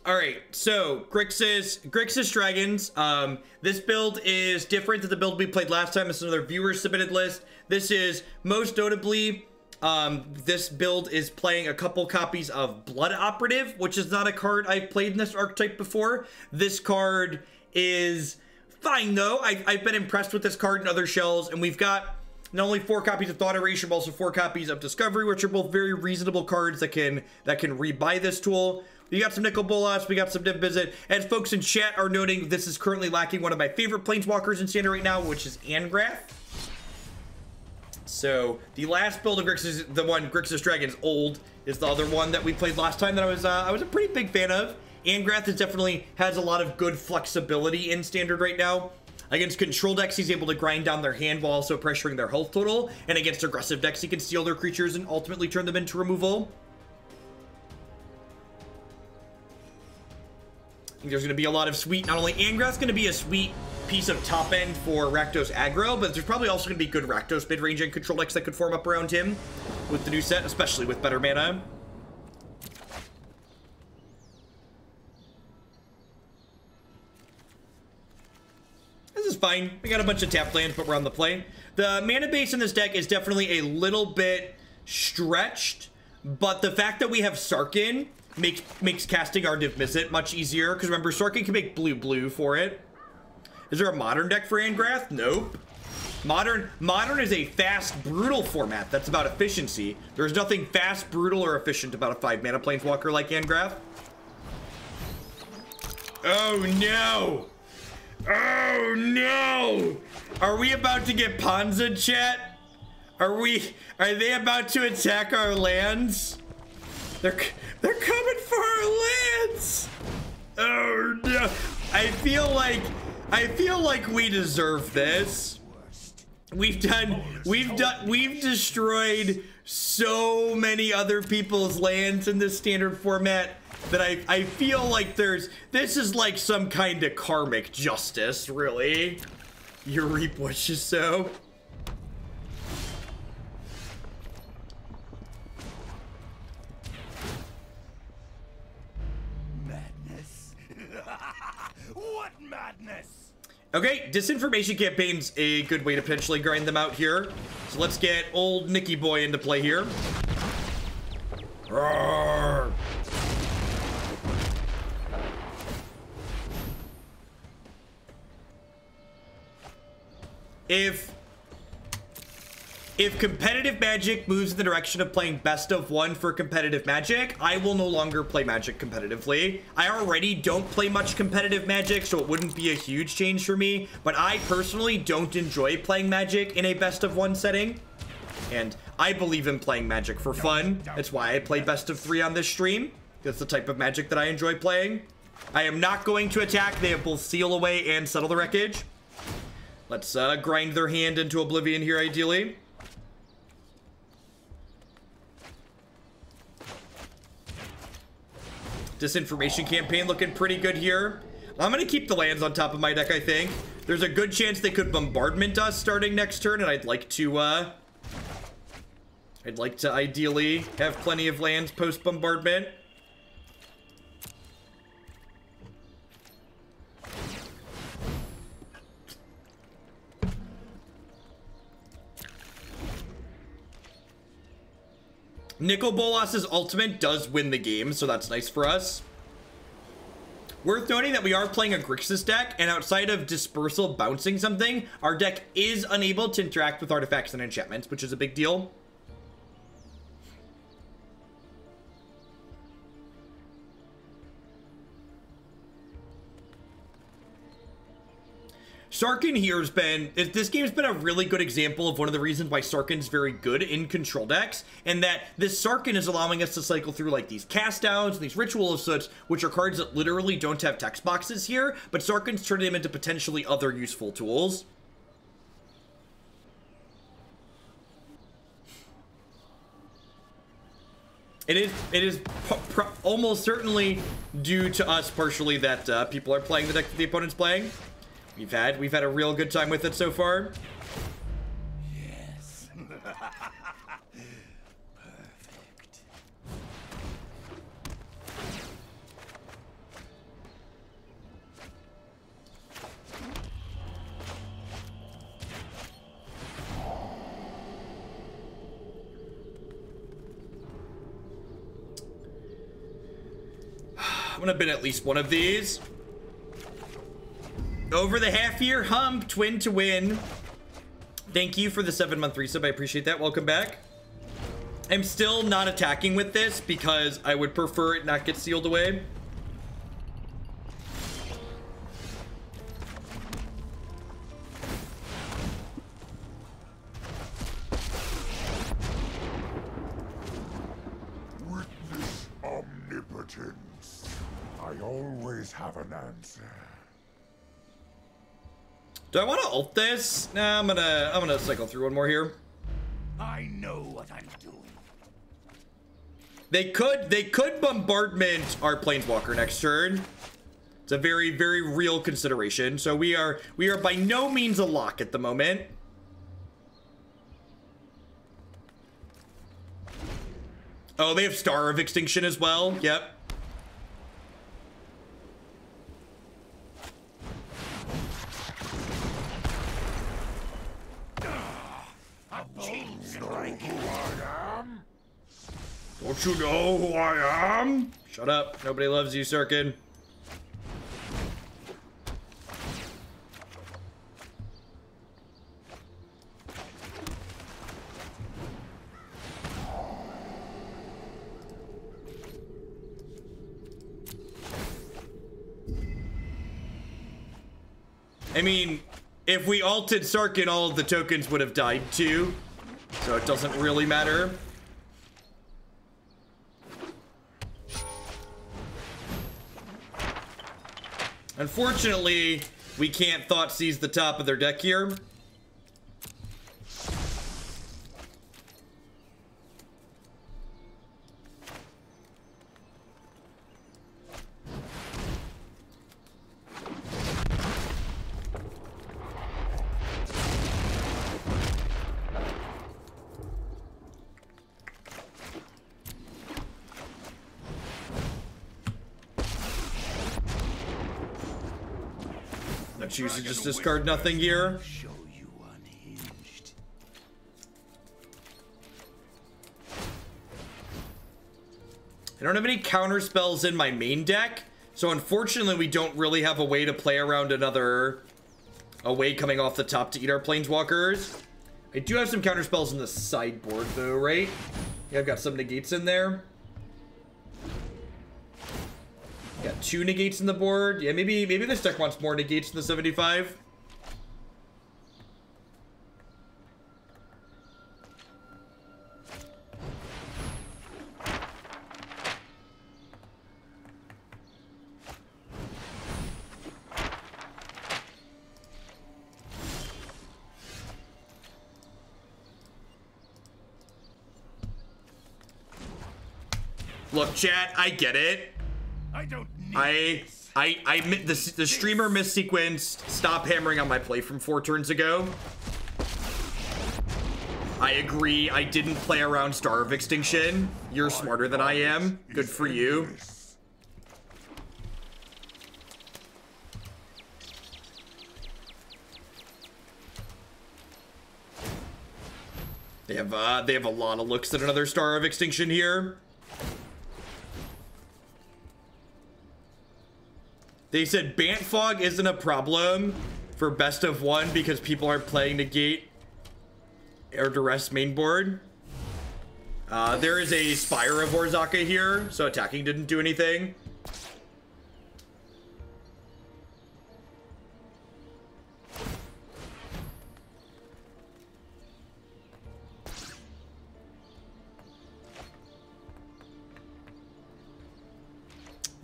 All right, so Grixis Dragons. This build is different than the build we played last time. It's another viewer submitted list. This is most notably, this build is playing a couple copies of Blood Operative, which is not a card I've played in this archetype before. This card is fine though. I've been impressed with this card in other shells, and we've got not only 4 copies of Thought Erasure, but also 4 copies of Discovery, which are both very reasonable cards that can rebuy this tool. We got some Nicol Bolas, we got some Niv-Mizzet, and folks in chat are noting this is currently lacking one of my favorite planeswalkers in Standard right now, which is Angrath. So the last build of Grixis, the one Grixis Dragons Old, is the other one that we played last time that I was a pretty big fan of. Angrath is definitely has a lot of good flexibility in Standard right now. Against control decks, he's able to grind down their hand while also pressuring their health total, and against aggressive decks, he can steal their creatures and ultimately turn them into removal. I think there's going to be a lot of sweet, not only Angrath's going to be a sweet piece of top end for Rakdos aggro, but there's probably also going to be good Rakdos mid-range and control decks that could form up around him with the new set, especially with better mana. This is fine. We got a bunch of tap lands, but we're on the play. The mana base in this deck is definitely a little bit stretched, but the fact that we have Sarkhan makes casting our Niv-Mizzet much easier, because remember, Sarkhan can make blue for it. Is there a modern deck for Angrath? Nope. Modern is a fast, brutal format that's about efficiency. There's nothing fast, brutal, or efficient about a 5-mana planeswalker like Angrath. Oh no! Oh no! Are we about to get Ponza, chat? Are they about to attack our lands? They're coming for our lands! Oh no! I feel like we deserve this. We've destroyed so many other people's lands in this Standard format that I feel like this is like some kind of karmic justice, really. You reap what you sow. Madness. What madness? Okay, Disinformation Campaign's a good way to potentially grind them out here. So let's get old Nicky Boy into play here. Roar. If competitive Magic moves in the direction of playing best of one for competitive Magic, I will no longer play Magic competitively. I already don't play much competitive Magic, so it wouldn't be a huge change for me, but I personally don't enjoy playing Magic in a best of one setting, and I believe in playing Magic for fun. That's why I play best of 3 on this stream. That's the type of Magic that I enjoy playing. I am not going to attack. They have both Seal Away and Settle the Wreckage. Let's grind their hand into oblivion here, ideally. Disinformation Campaign looking pretty good here. I'm going to keep the lands on top of my deck, I think. There's a good chance they could bombardment us starting next turn, and I'd like to ideally have plenty of lands post-bombardment. Nicol Bolas's ultimate does win the game, so that's nice for us. Worth noting that we are playing a Grixis deck, and outside of Dispersal bouncing something, our deck is unable to interact with artifacts and enchantments, which is a big deal. Sarkhan here has been, this game's been a really good example of one of the reasons why Sarkhan's very good in control decks, and that this Sarkhan is allowing us to cycle through like these cast downs and these Ritual of Soot, which are cards that literally don't have text boxes here, but Sarkhan's turning them into potentially other useful tools. It is almost certainly due to us partially that people are playing the deck that the opponent's playing. We've had a real good time with it so far. Yes. Perfect. I'm gonna bin at least one of these. Over the half-year hump, twin to win. Thank you for the 7-month resub. I appreciate that. Welcome back. I'm still not attacking with this because I would prefer it not get sealed away. Witness omnipotence. I always have an answer. Do I want to ult this? Nah, I'm gonna cycle through one more here. I know what I'm doing. They could bombardment our planeswalker next turn. It's a very, very real consideration. So we are by no means a lock at the moment. Oh, they have Star of Extinction as well. Yep. Don't you know who I am? Shut up. Nobody loves you, Sarkhan. I mean, if we ulted Sarkhan, all of the tokens would have died too. So it doesn't really matter. Unfortunately, we can't thought seize the top of their deck here. Choose to just discard nothing here. Show you unhinged. I don't have any counter spells in my main deck, so unfortunately we don't really have a way to play around a way coming off the top to eat our planeswalkers. I do have some counter spells in the sideboard though, right? Yeah, I've got some negates in there. Got 2 negates in the board. Yeah, maybe this deck wants more negates in the 75. Look, chat, I get it. I don't need the streamer missequenced. Stop hammering on my play from 4 turns ago. I agree. I didn't play around Star of Extinction. You're smarter than I am. Good for you. They have a lot of looks at another Star of Extinction here. They said Bant Fog isn't a problem for best of 1 because people aren't playing Negate or Duress main board. There is a Spire of Orzhaka here, so attacking didn't do anything.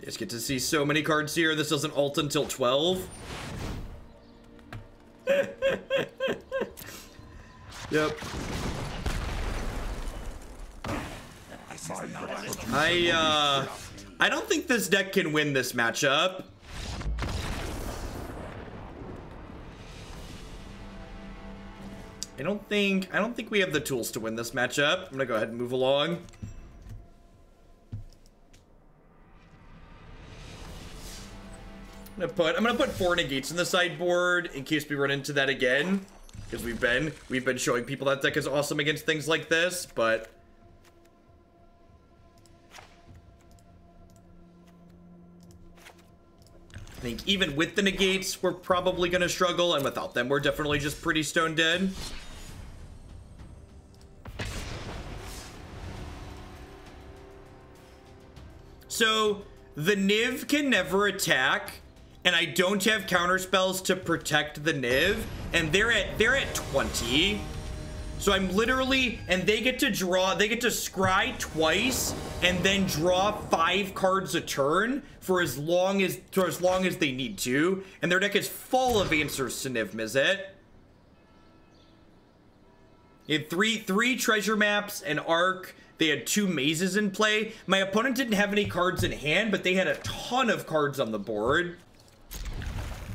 You just get to see so many cards here. This doesn't ult until 12. Yep. I don't think this deck can win this matchup. I don't think we have the tools to win this matchup. I'm gonna go ahead and move along. I'm gonna put 4 negates in the sideboard in case we run into that again, because we've been showing people that deck is awesome against things like this, but I think even with the negates, we're probably going to struggle, and without them, we're definitely just pretty stone dead. So, the Niv can never attack, and I don't have counter spells to protect the Niv, and they're at 20. So I'm literally, and they get to scry twice and then draw 5 cards a turn for as long as they need to, and their deck is full of answers to Niv-Mizzet. They had three treasure maps, an arc. They had 2 mazes in play. My opponent didn't have any cards in hand, but they had a ton of cards on the board.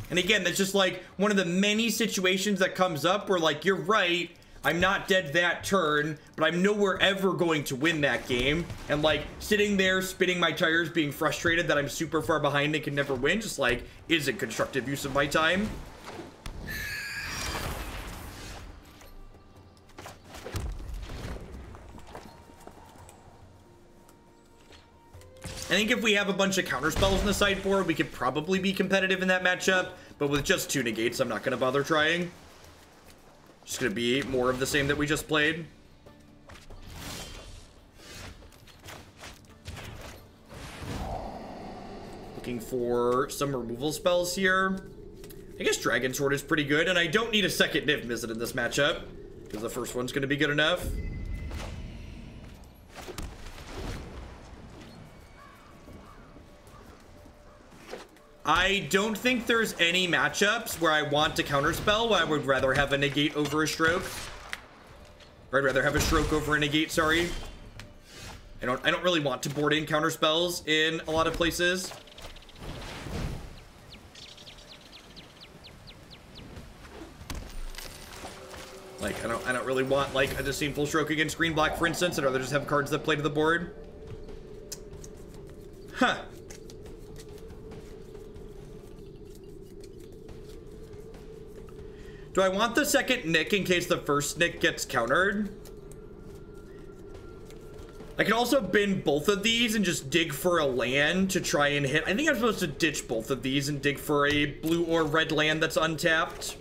And again, that's just like one of the many situations that comes up where, like, you're right, I'm not dead that turn, but I'm nowhere ever going to win that game. And, like, sitting there, spinning my tires, being frustrated that I'm super far behind and can never win, just, like, isn't constructive use of my time. I think if we have a bunch of counter spells in the sideboard, we could probably be competitive in that matchup. But with just 2 negates, I'm not going to bother trying. Just going to be more of the same that we just played. Looking for some removal spells here. I guess Dragon Sword is pretty good, and I don't need a second Niv-Mizzet in this matchup, because the first one's going to be good enough. I don't think there's any matchups where I want to counterspell, where I would rather have a negate over a stroke. Or I'd rather have a stroke over a negate, sorry. I don't really want to board in counterspells in a lot of places. Like, I don't really want, like, a Disdainful Stroke against green black, for instance. I'd rather just have cards that play to the board. Huh. Do I want the second Nick in case the first Nick gets countered? I can also bin both of these and just dig for a land to try and hit. I think I'm supposed to ditch both of these and dig for a blue or red land that's untapped.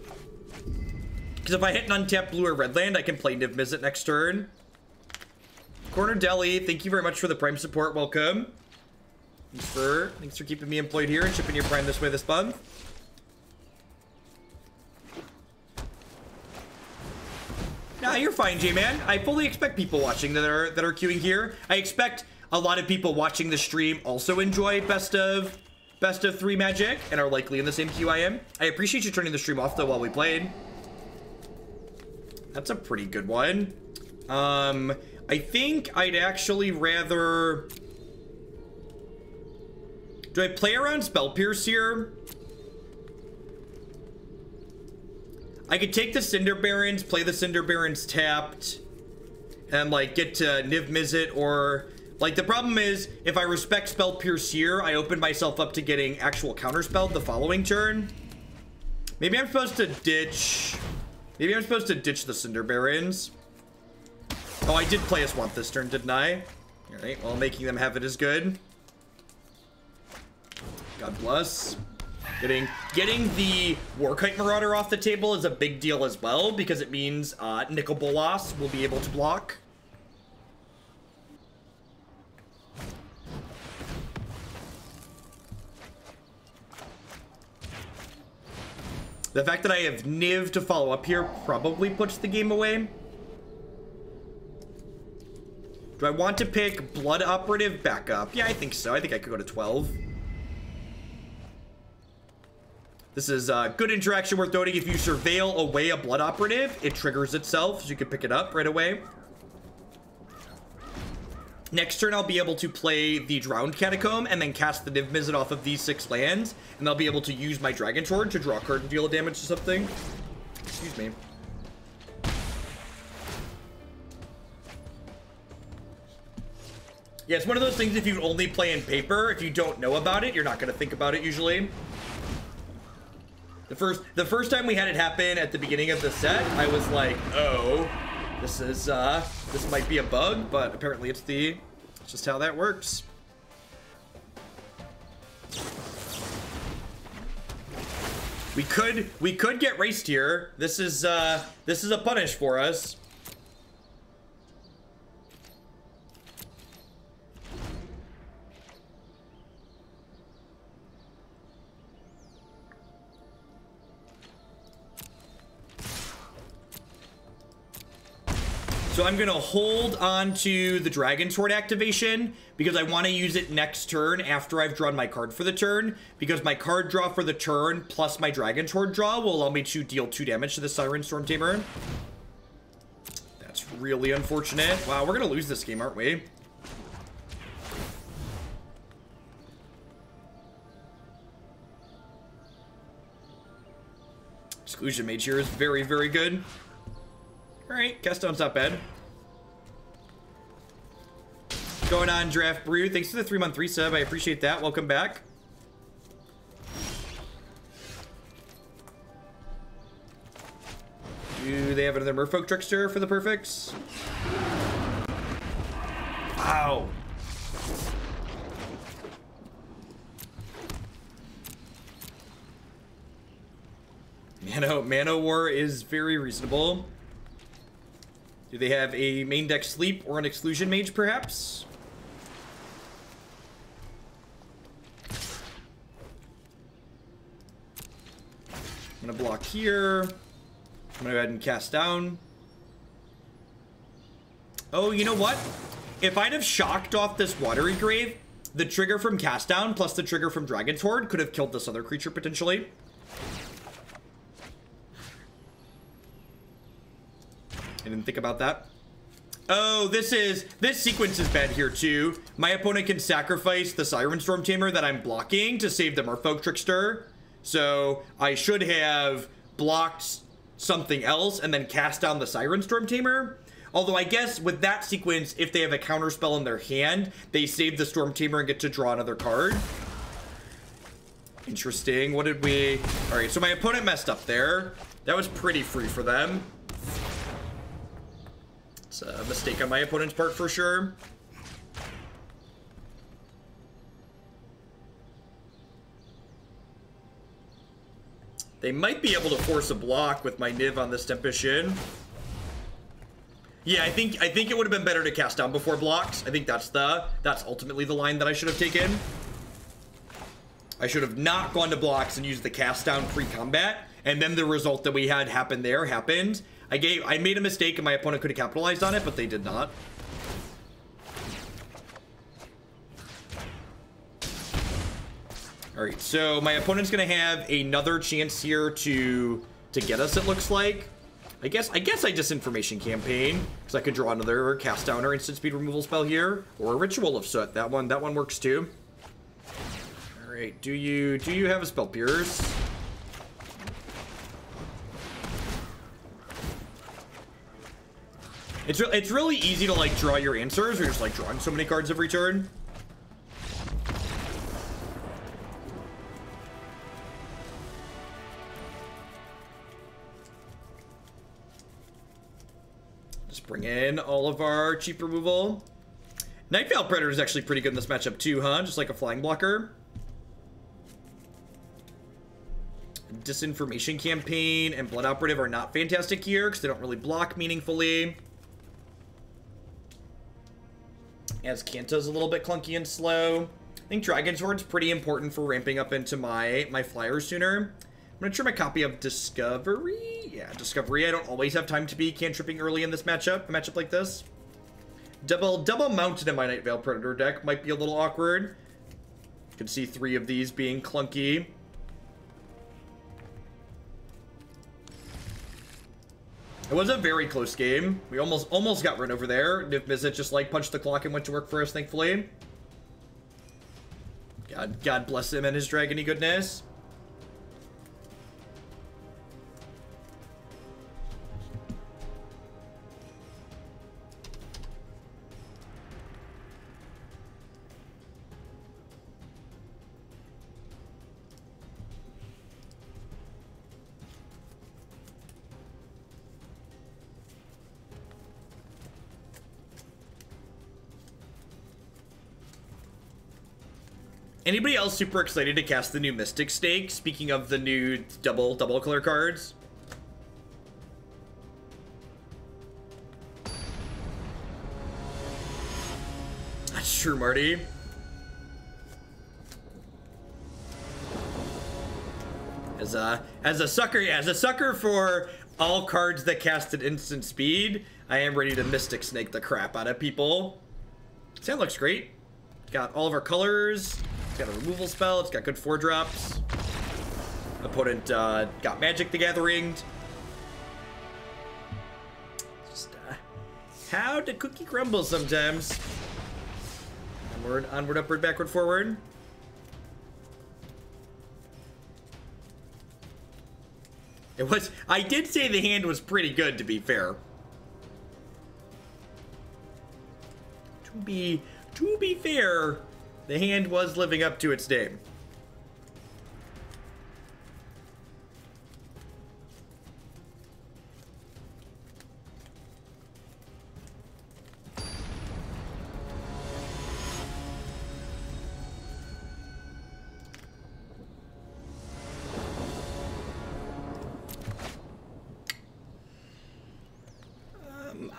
Because if I hit an untapped blue or red land, I can play Niv-Mizzet next turn. Corner Deli, thank you very much for the Prime support. Welcome. Thanks for keeping me employed here and shipping your Prime this way this month. Nah, you're fine, J-Man. I fully expect people watching that are queuing here. I expect a lot of people watching the stream also enjoy best of 3 Magic and are likely in the same queue I am. I appreciate you turning the stream off though while we played. That's a pretty good one. I think I'd actually rather... Do I play around Spell Pierce here? I could take the Cinder Barrens, play the Cinder Barrens tapped, and, like, get to Niv-Mizzet, or... Like, the problem is, if I respect Spell Pierce here, I open myself up to getting actual counterspelled the following turn. Maybe I'm supposed to ditch... Maybe I'm supposed to ditch the Cinder Barrens. Oh, I did play a Swamp this turn, didn't I? Alright, well, making them have it is good. God bless. Getting the Warkite Marauder off the table is a big deal as well, because it means Nicol Bolas will be able to block. The fact that I have Niv to follow up here probably puts the game away. Do I want to pick Blood Operative back up? Yeah, I think so. I think I could go to 12. This is good interaction worth noting. If you surveil away a Blood Operative, it triggers itself, so you can pick it up right away. Next turn, I'll be able to play the Drowned Catacomb and then cast the Niv-Mizzet off of these 6 lands, and I'll be able to use my Dragon Sword to draw a card and deal damage to something. Excuse me. Yeah, it's one of those things, if you only play in paper, if you don't know about it, you're not going to think about it usually. The first time we had it happen at the beginning of the set, I was like, oh, this might be a bug, but apparently it's just how that works. We could get raced here. This is a punish for us. So I'm gonna hold on to the Dragon's Hoard activation because I want to use it next turn after I've drawn my card for the turn, because my card draw for the turn plus my Dragon's Hoard draw will allow me to deal 2 damage to the Siren Storm Tamer. That's really unfortunate. Wow, we're gonna lose this game, aren't we? Exclusion Mage here is very, very good. Alright, cast down's not bad. Going on, Draft Brew. Thanks for the 3-month resub. I appreciate that. Welcome back. Do they have another Merfolk Trickster for the perfects? Wow. Mana War is very reasonable. Do they have a main deck sleep or an exclusion mage, perhaps? I'm gonna block here. I'm gonna go ahead and cast down. Oh, you know what? If I'd have shocked off this Watery Grave, the trigger from cast down plus the trigger from Dragon's Hoard could have killed this other creature potentially. I didn't think about that. Oh, this sequence is bad here too. My opponent can sacrifice the Siren Storm Tamer that I'm blocking to save the Merfolk Trickster. So I should have blocked something else and then cast down the Siren Storm Tamer. Although I guess with that sequence, if they have a counter spell in their hand, they save the Storm Tamer and get to draw another card. Interesting. What did we... All right, so my opponent messed up there. That was pretty free for them. It's a mistake on my opponent's part for sure. They might be able to force a block with my Niv on this Temptation. Yeah, I think it would have been better to cast down before blocks. I think that's ultimately the line that I should have taken. I should have not gone to blocks and used the cast down pre-combat, and then the result that we had happen there happened. I made a mistake and my opponent could have capitalized on it, but they did not. All right, so my opponent's gonna have another chance here to get us, it looks like. I guess I Disinformation Campaign, because I could draw another cast down or instant speed removal spell here, or a Ritual of Soot. That one works too. All right, do you have a Spell Pierce? It's really easy to like draw your answers. You're just like drawing so many cards every turn. Just bring in all of our cheap removal. Night Veil Predator is actually pretty good in this matchup too, huh? Just like a flying blocker. Disinformation Campaign and Blood Operative are not fantastic here because they don't really block meaningfully. Azcanta's a little bit clunky and slow. I think Dragon's Hoard's pretty important for ramping up into my flyers sooner. I'm gonna try my copy of Discovery. Yeah, Discovery. I don't always have time to be cantripping early in this matchup. A matchup like this. Double mounted in my Night Veil Predator deck might be a little awkward. You can see 3 of these being clunky. It was a very close game. We almost got run over there. Niv-Mizzet just like punched the clock and went to work for us, thankfully. God bless him and his dragony goodness. Anybody else super excited to cast the new Mystic Stake? Speaking of the new double color cards. That's true, Marty. As a sucker, yeah, as a sucker for all cards that cast at instant speed, I am ready to Mystic Snake the crap out of people. That looks great. Got all of our colors. It's got a removal spell. It's got good 4-drops. Opponent got Magic the Gathering. Just how the cookie crumbles sometimes. Onward, upward, backward, forward. It was. I did say the hand was pretty good, to be fair. To be fair, the hand was living up to its name.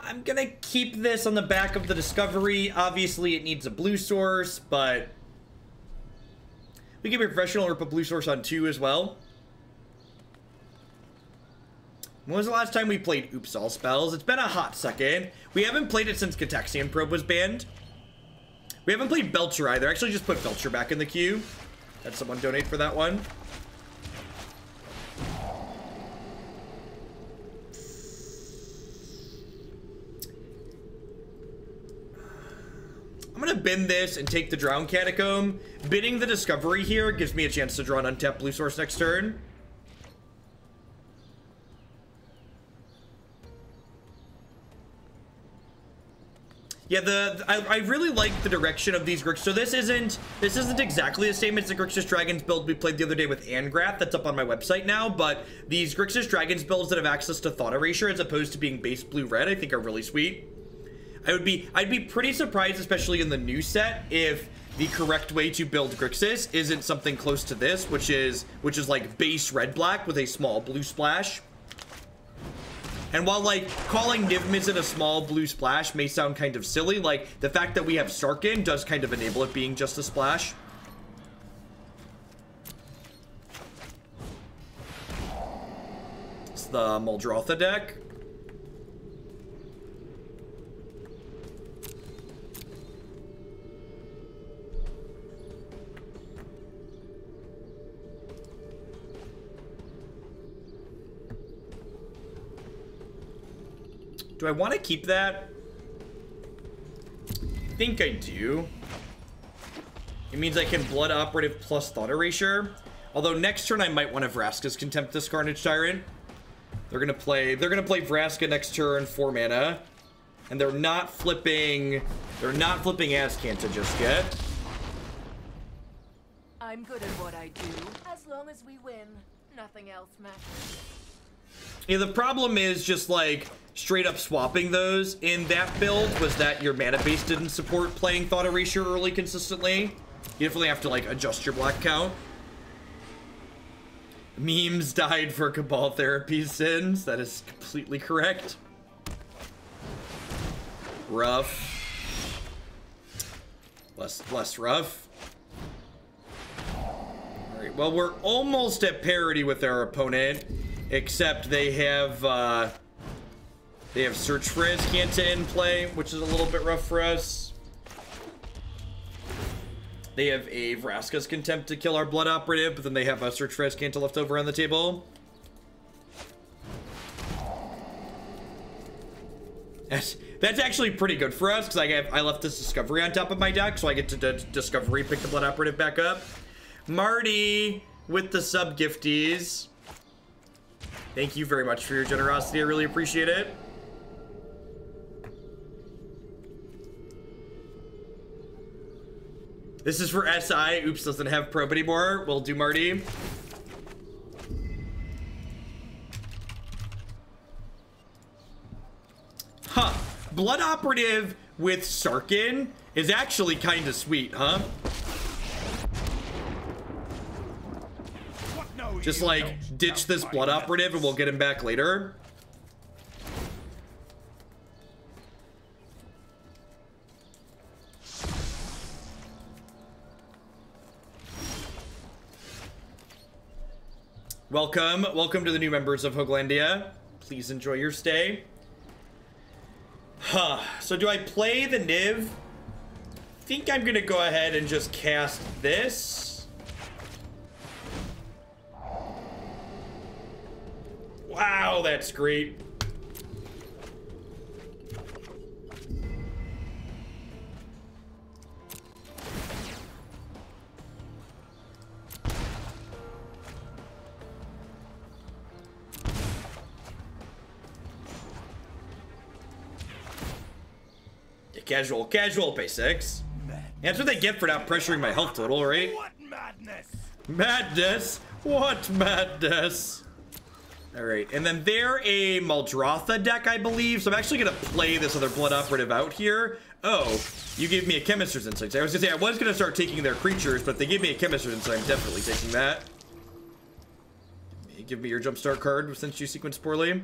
I'm gonna keep this on the back of the Discovery. Obviously, it needs a blue source, but we can be professional or put blue source on 2 as well. When was the last time we played Oops All Spells? It's been a hot second. We haven't played it since Cataxian Probe was banned. We haven't played Belcher either. Actually, just put Belcher back in the queue. Had someone donate for that one. I'm gonna bin this and take the Drowned Catacomb. Bidding the Discovery here gives me a chance to draw an untapped blue source next turn. Yeah, I really like the direction of these Grixis. So this isn't exactly the same as the Grixis Dragons build we played the other day with Angrath. That's up on my website now. But these Grixis Dragons builds that have access to Thought Erasure as opposed to being base blue-red, I think are really sweet. I'd be pretty surprised, especially in the new set, if the correct way to build Grixis isn't something close to this, which is like base red-black with a small blue splash. And while like calling Niv-Mizzet a small blue splash may sound kind of silly, like the fact that we have Sarkhan does kind of enable it being just a splash. It's the Muldrotha deck. Do I want to keep that? I think I do. It means I can Blood Operative plus Thought Erasure. Although next turn I might want to Vraska's Contempt this Carnage Tyrant. They're gonna play Vraska next turn, 4 mana. And they're not flipping Azcanta just yet. I'm good at what I do. As long as we win, nothing else matters. Yeah, the problem is just like straight up swapping those in that build was that your mana base didn't support playing Thought Erasure early consistently. You definitely have to like adjust your black count. Memes died for Cabal Therapy sins. That is completely correct. Rough. Less rough. Alright, well, we're almost at parity with our opponent. Except they have Search for Azcanta in play, which is a little bit rough for us. They have a Vraska's Contempt to kill our Blood Operative, but then they have a Search for Azcanta left over on the table. That's actually pretty good for us, because I left this Discovery on top of my deck, so I get to Discovery pick the Blood Operative back up. Marty with the sub gifties. Thank you very much for your generosity. I really appreciate it. This is for SI. Oops, doesn't have probe anymore. Will do, Marty. Huh. Blood Operative with Sarkhan is actually kind of sweet, huh? Just like ditch this Blood Operative and we'll get him back later. Welcome to the new members of Hooglandia. Please enjoy your stay. So do I play the Niv? I think I'm gonna go ahead and just cast this. Wow, that's great. Casual, pay 6. That's what they get for not pressuring my health total, right? What madness? Madness? What madness? Alright, and then they're a Muldrotha deck, I believe, so I'm actually gonna play this other Blood Operative out here. Oh, you gave me a Chemist's Insight. I was gonna say, I was gonna start taking their creatures, but if they gave me a Chemist's Insight, I'm definitely taking that. Give me your Jumpstart card since you sequenced poorly.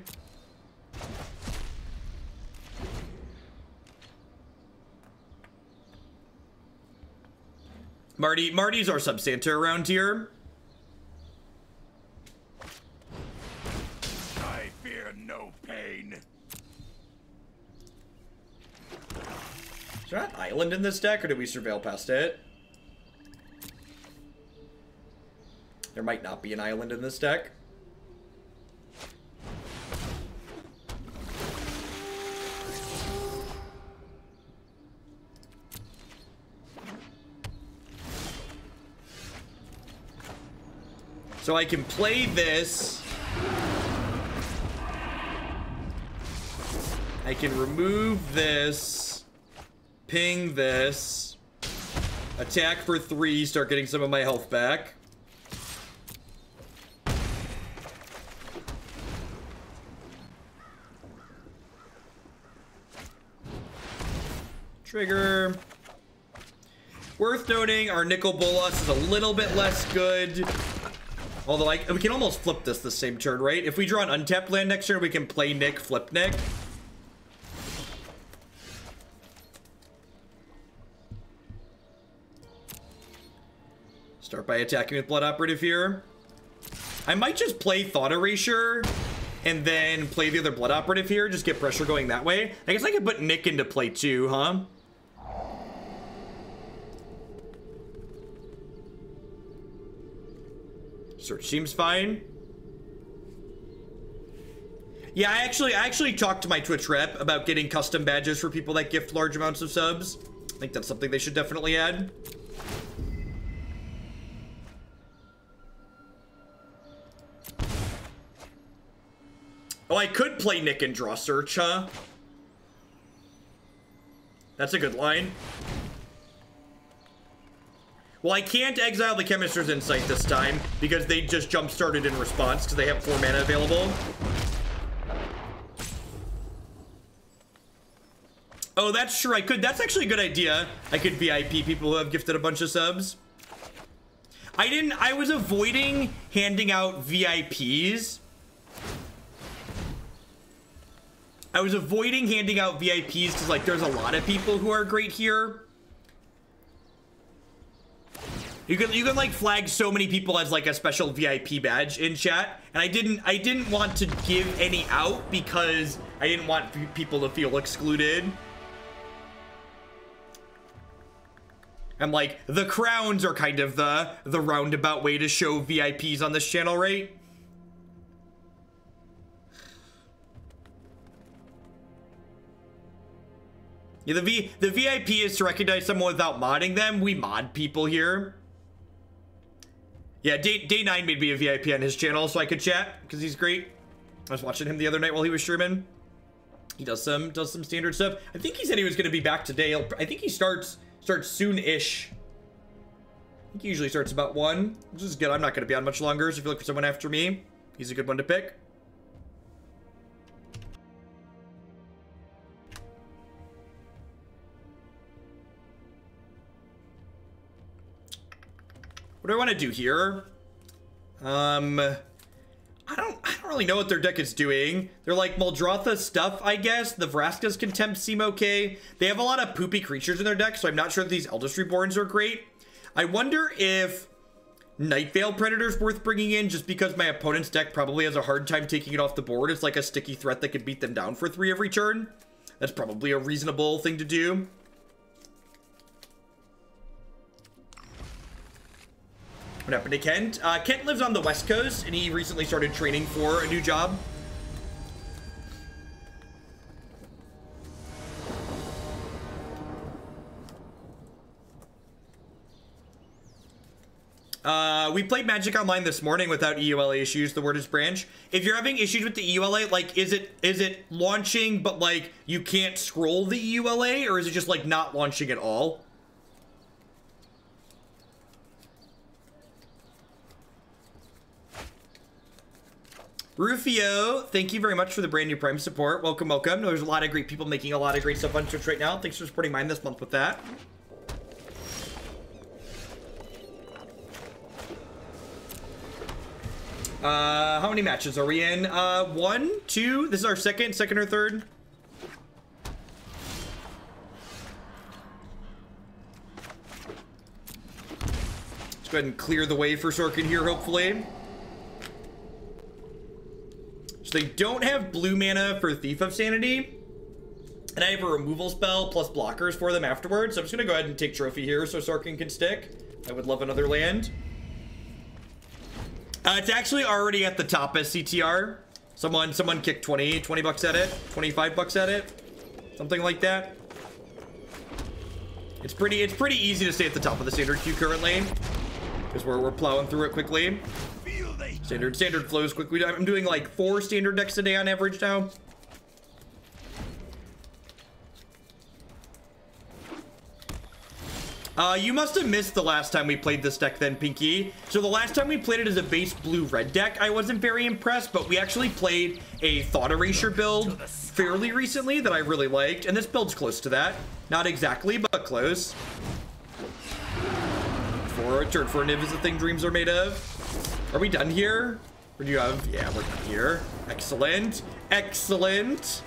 Marty's our Substanta around here. I fear no pain. Is there an island in this deck, or did we surveil past it? There might not be an island in this deck. So I can play this. I can remove this. Ping this. Attack for 3, start getting some of my health back. Trigger. Worth noting, our Nicol Bolas is a little bit less good. Although, we can almost flip this the same turn, right? If we draw an untapped land next turn, we can play Nick, flip Nick. Start by attacking with Blood Operative here. I might just play Thought Erasure and then play the other Blood Operative here. Just get pressure going that way. I guess I could put Nick into play too, huh? Search seems fine. Yeah, I actually talked to my Twitch rep about getting custom badges for people that gift large amounts of subs. I think that's something they should definitely add. Oh, I could play Nick and draw Search, huh? That's a good line. Well, I can't exile the Chemist's Insight this time because they just jump-started in response because they have 4 mana available. Oh, that's true. I could. That's actually a good idea. I could VIP people who have gifted a bunch of subs. I was avoiding handing out VIPs. I was avoiding handing out VIPs because, like, there's a lot of people who are great here. You can like flag so many people as like a special VIP badge in chat, and I didn't want to give any out because I didn't want people to feel excluded. I'm like, the crowns are kind of the roundabout way to show VIPs on this channel, right? Yeah, the VIP is to recognize someone without modding them. We mod people here. Yeah, Day 9 made me a VIP on his channel so I could chat because he's great. I was watching him the other night while he was streaming. He does some standard stuff. I think he said he was going to be back today. I think he starts soon-ish. I think he usually starts about 1, which is good. I'm not going to be on much longer, so if you look for someone after me, he's a good one to pick. What do I want to do here? I don't really know what their deck is doing. They're like Muldrotha stuff, I guess. The Vraska's Contempt seem okay. They have a lot of poopy creatures in their deck, so I'm not sure if these Eldest Reborns are great. I wonder if Nightveil Predator's worth bringing in, just because my opponent's deck probably has a hard time taking it off the board. It's like a sticky threat that could beat them down for 3 every turn. That's probably a reasonable thing to do. What happened to Kent? Kent lives on the West Coast, and he recently started training for a new job. We played Magic Online this morning without EULA issues. The word is branch. If you're having issues with the EULA, like, is it launching, but like you can't scroll the EULA, or is it just like not launching at all? Rufio, thank you very much for the brand new Prime support. Welcome, welcome. There's a lot of great people making a lot of great stuff on Twitch right now. Thanks for supporting mine this month with that. How many matches are we in? 1, 2. This is our second or third. Let's go ahead and clear the way for Sarkhan here, hopefully. So they don't have blue mana for Thief of Sanity. And I have a removal spell plus blockers for them afterwards. So I'm just going to go ahead and take Trophy here so Sarkhan can stick. I would love another land. It's actually already at the top as CTR. Someone kicked 20 bucks at it, 25 bucks at it, something like that. It's pretty easy to stay at the top of the standard queue currently, because we're plowing through it quickly. Standard flows quickly. I'm doing like 4 standard decks a day on average now. You must have missed the last time we played this deck then, Pinky. So the last time we played it as a base blue-red deck, I wasn't very impressed, but we actually played a Thought Erasure build fairly recently that I really liked, and this build's close to that. Not exactly, but close. For a turn for Niv-Mizzet thing dreams are made of. Are we done here? Or do you have... Yeah, we're done here. Excellent. Excellent.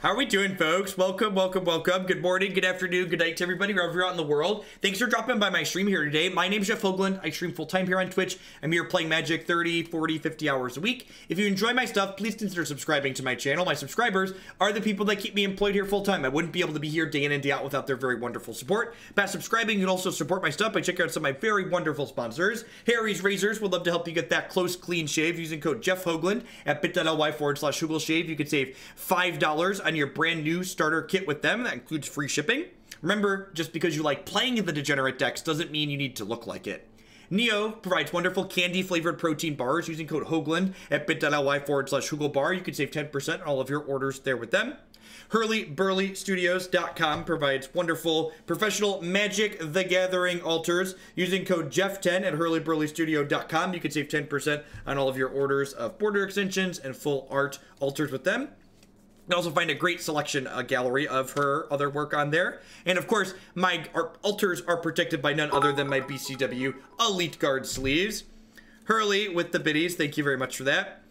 How are we doing, folks? Welcome, welcome, welcome. Good morning, good afternoon, good night to everybody wherever you're out in the world. Thanks for dropping by my stream here today. My name's Jeff Hoagland. I stream full-time here on Twitch. I'm here playing Magic 30, 40, 50 hours a week. If you enjoy my stuff, please consider subscribing to my channel. My subscribers are the people that keep me employed here full-time. I wouldn't be able to be here day in and day out without their very wonderful support. By subscribing, you can also support my stuff by checking out some of my very wonderful sponsors. Harry's Razors would love to help you get that close, clean shave using code Jeff Hoagland at bit.ly/HoogleShave. You can save $5 on your brand new starter kit with them. That includes free shipping. Remember, just because you like playing in the degenerate decks doesn't mean you need to look like it. Neo provides wonderful candy-flavored protein bars using code Hoagland at bit.ly/HoogleBar. You can save 10% on all of your orders there with them. HurlyBurlyStudios.com provides wonderful professional Magic the Gathering altars. Using code Jeff10 at HurlyBurlyStudio.com, you can save 10% on all of your orders of border extensions and full art altars with them. You can also find a great selection, a gallery of her other work on there. And of course, my altars are protected by none other than my BCW Elite Guard sleeves. Hurley with the biddies, thank you very much for that.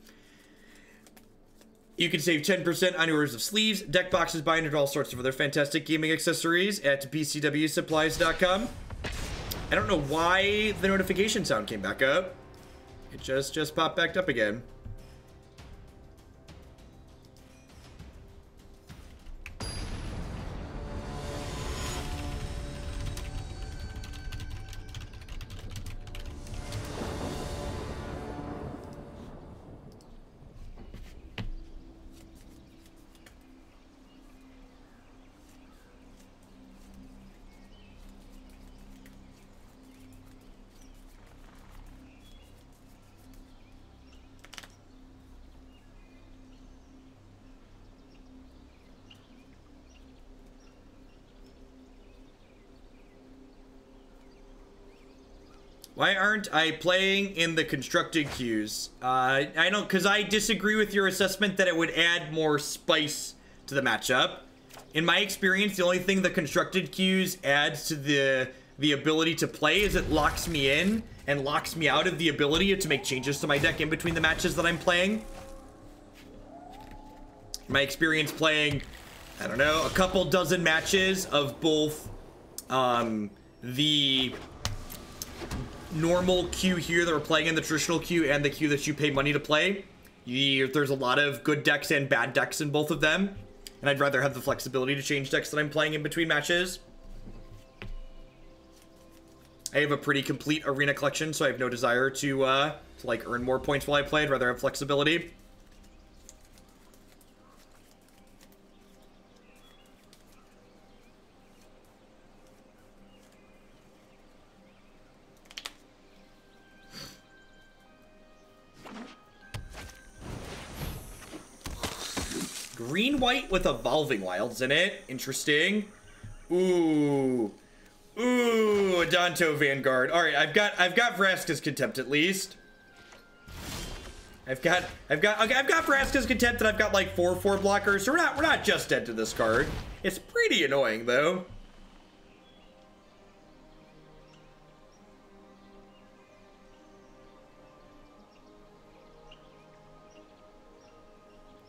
You can save 10% on your orders of sleeves, deck boxes, binder, and all sorts of other fantastic gaming accessories at bcwsupplies.com. I don't know why the notification sound came back up. It just popped back up again. Why aren't I playing in the constructed queues? I don't, because I disagree with your assessment that it would add more spice to the matchup. In my experience, the only thing the constructed queues adds to the the ability to play is it locks me in and locks me out of the ability to make changes to my deck in between the matches that I'm playing. My experience playing, I don't know, a couple dozen matches of both the normal queue here that we're playing in the traditional queue and the queue that you pay money to play. There's a lot of good decks and bad decks in both of them, and I'd rather have the flexibility to change decks that I'm playing in between matches. I have a pretty complete arena collection, so I have no desire to like earn more points while I play. I'd rather have flexibility. Green-white with Evolving Wilds in it. Interesting. Ooh. Ooh, Adanto Vanguard. All right, I've got Vraska's Contempt at least. I've got Vraska's Contempt, and I've got like 4/4 blockers. So we're not just dead to this card. It's pretty annoying though.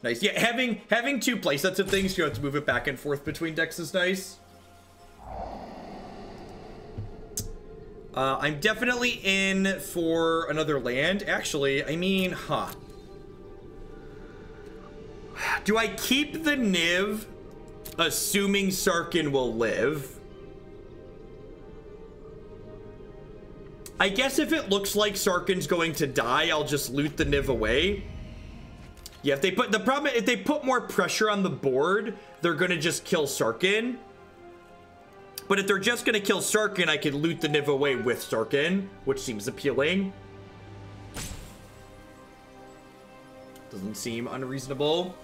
Nice. Yeah, having two playsets of things, you have to move it back and forth between decks is nice. I'm definitely in for another land. Actually, I mean, do I keep the Niv, assuming Sarkhan will live? I guess if it looks like Sarkhan's going to die, I'll just loot the Niv away. Yeah, if they put more pressure on the board, they're gonna just kill Sarkhan. But if they're just gonna kill Sarkhan, I can loot the Niv away with Sarkhan, which seems appealing. Doesn't seem unreasonable.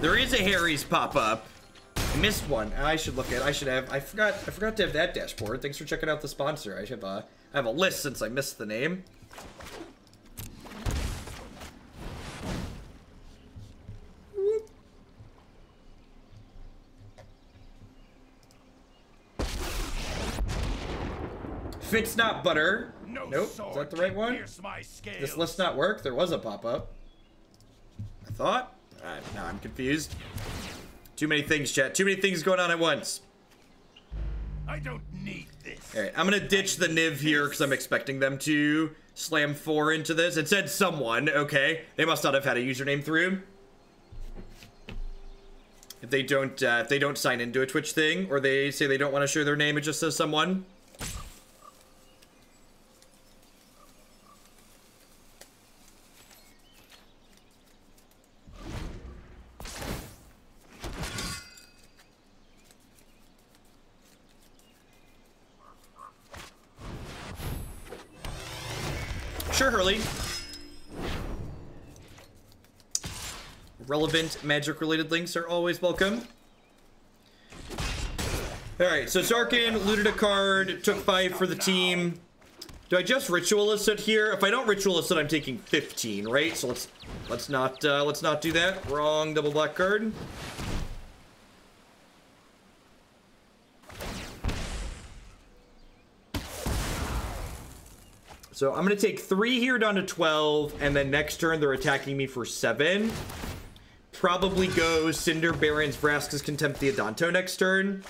There is a Harry's pop-up. I missed one. I should look at it. I forgot to have that dashboard. Thanks for checking out the sponsor. I have a list since I missed the name. Whoop. Fit's not butter. Nope. Is that the right one? This list not work? There was a pop-up. I thought. Now I'm confused. Too many things, chat. Too many things going on at once. I don't need this. All right, I'm gonna ditch the Niv here because I'm expecting them to slam 4 into this. It said someone. Okay, they must not have had a username through. If they don't sign into a Twitch thing, or they say they don't want to share their name, it just says someone. Sure, Hurley. Relevant magic-related links are always welcome. Alright, so Sarkhan looted a card, took 5 for the team. Do I just Ritual of Soot here? If I don't Ritual of Soot, I'm taking 15, right? So let's not do that. Wrong double black card. So I'm going to take 3 here down to 12, and then next turn they're attacking me for 7. Probably go Cinder Barrens, Vraska's Contempt, the Adanto next turn.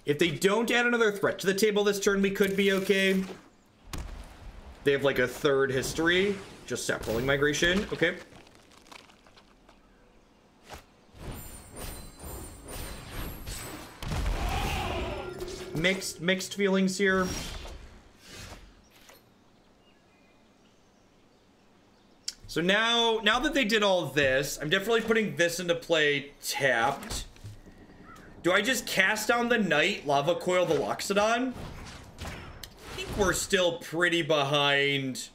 If they don't add another threat to the table this turn, we could be okay. They have like a 3rd history. Just sap rolling migration. Okay. Mixed feelings here. So now that they did all this, I'm definitely putting this into play tapped. Do I just cast down the Knight, Lava Coil the Loxodon? I think we're still pretty behind.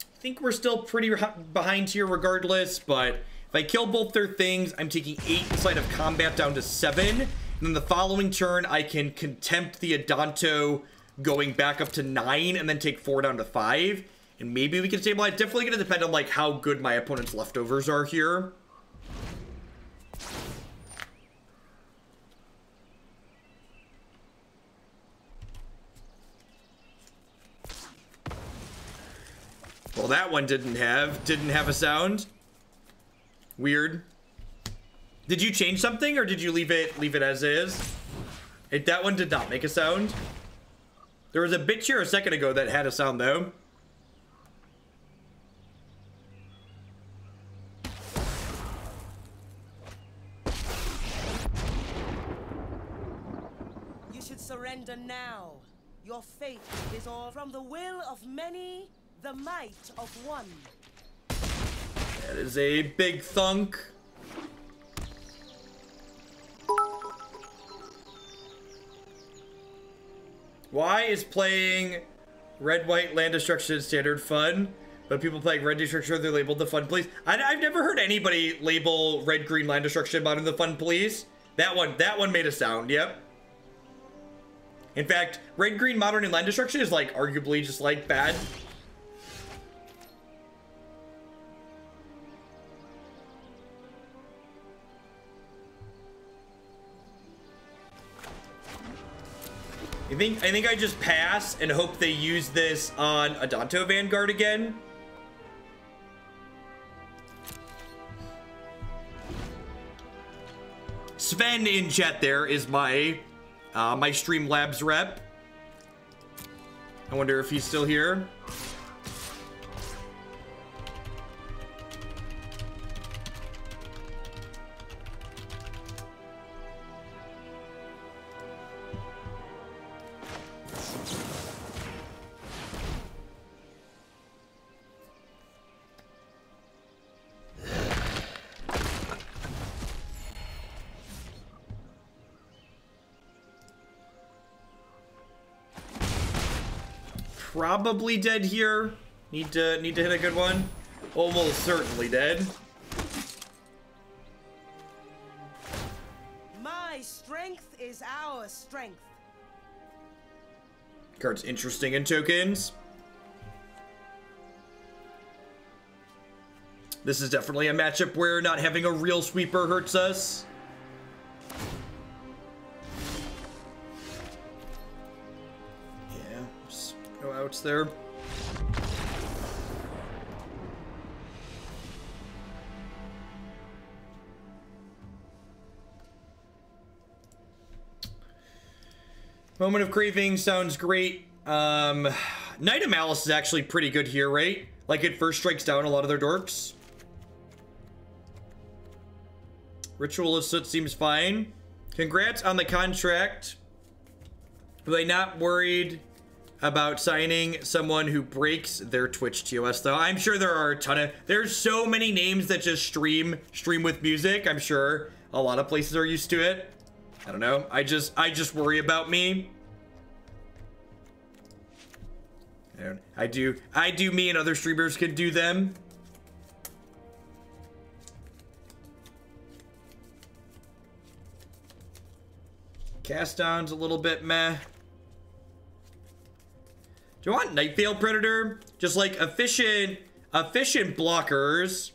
I think we're still pretty behind here regardless, but If I kill both their things, I'm taking 8 inside of combat down to 7. And then the following turn, I can contempt the Adanto going back up to 9 and then take 4 down to 5. And maybe we can stabilize. Definitely going to depend on like how good my opponent's leftovers are here. Well, that one didn't have a sound. Weird. Did you change something or did you leave it as is? That one did not make a sound. There was a bit here a second ago that had a sound though. You should surrender now. Your fate is all from the will of many, the might of one. That is a big thunk. Why is playing red-white land destruction standard fun, but people playing red destruction, they're labeled the fun police? I've never heard anybody label red-green land destruction modern the fun police. That one made a sound, yep. In fact, red-green modern and land destruction is like arguably just like bad. I think I just pass and hope they use this on Adanto Vanguard again. Sven in chat there is my my Streamlabs rep. I wonder if he's still here. Probably dead here. Need to hit a good one. Almost certainly dead. My strength is our strength. Card's interesting in tokens. This is definitely a matchup where not having a real sweeper hurts us. No outs there. Moment of Craving sounds great. Knight of Malice is actually pretty good here, right? Like it first strikes down a lot of their dorks. Ritual of Soot seems fine. Congrats on the contract. Are they not worried about signing someone who breaks their Twitch TOS though? I'm sure there are a ton of, there's so many names that just stream with music. I'm sure a lot of places are used to it. I don't know. I just worry about me. I do me and other streamers can do them. Cast down's a little bit meh. Do you want Nightveil Predator? Just like efficient blockers.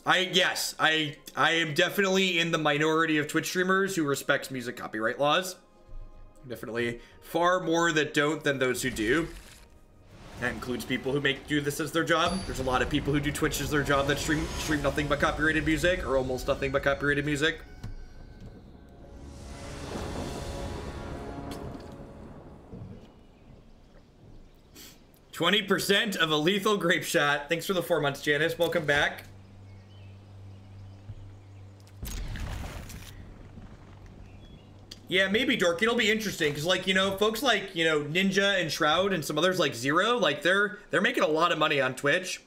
I am definitely in the minority of Twitch streamers who respects music copyright laws. Definitely far more that don't than those who do. That includes people who do this as their job. There's a lot of people who do Twitch as their job that stream nothing but copyrighted music, or almost nothing but copyrighted music. %20 of a lethal grape shot. Thanks for the 4 months, Janice. Welcome back. Yeah, maybe Dork. It'll be interesting because, like, you know, folks like, you know, Ninja and Shroud and some others like Zero, like they're making a lot of money on Twitch.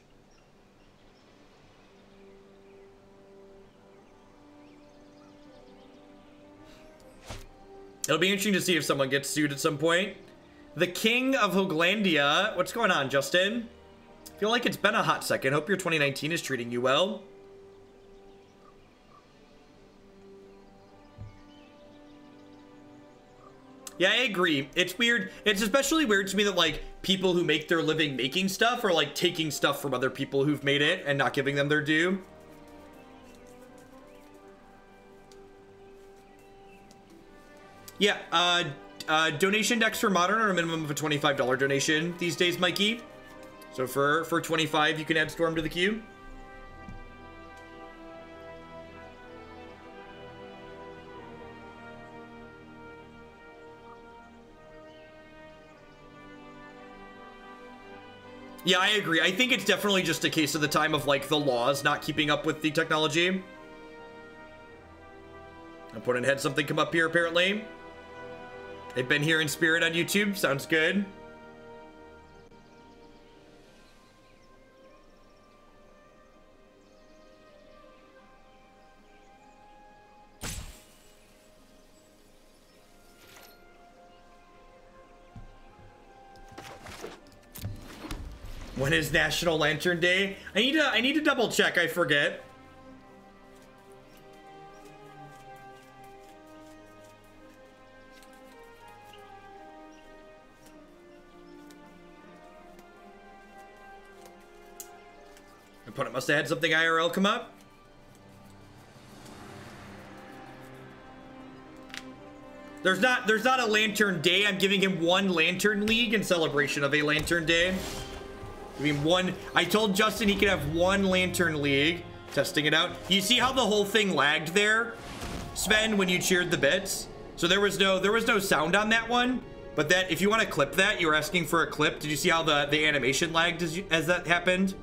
It'll be interesting to see if someone gets sued at some point. The King of Hoglandia. What's going on, Justin? Feel like it's been a hot second. Hope your 2019 is treating you well. Yeah, I agree. It's weird. It's especially weird to me that, like, people who make their living making stuff are, like, taking stuff from other people who've made it and not giving them their due. Yeah, donation decks for Modern are a minimum of a $25 donation these days, Mikey. So for 25, you can add Storm to the queue. Yeah, I agree. I think it's definitely just a case of the time of, like, the laws not keeping up with the technology. Opponent had something come up here, apparently. They've been here in spirit on YouTube. Sounds good. When is National Lantern Day? I need to double check. I forget. Opponent must have had something IRL come up. There's not a Lantern Day. I'm giving him one Lantern League in celebration of a Lantern Day. I mean, one. I told Justin he could have one Lantern League. Testing it out. You see how the whole thing lagged there, Sven, when you cheered the bits? So there was no sound on that one. But that, if you want to clip that, you were asking for a clip. Did you see how the animation lagged as that happened?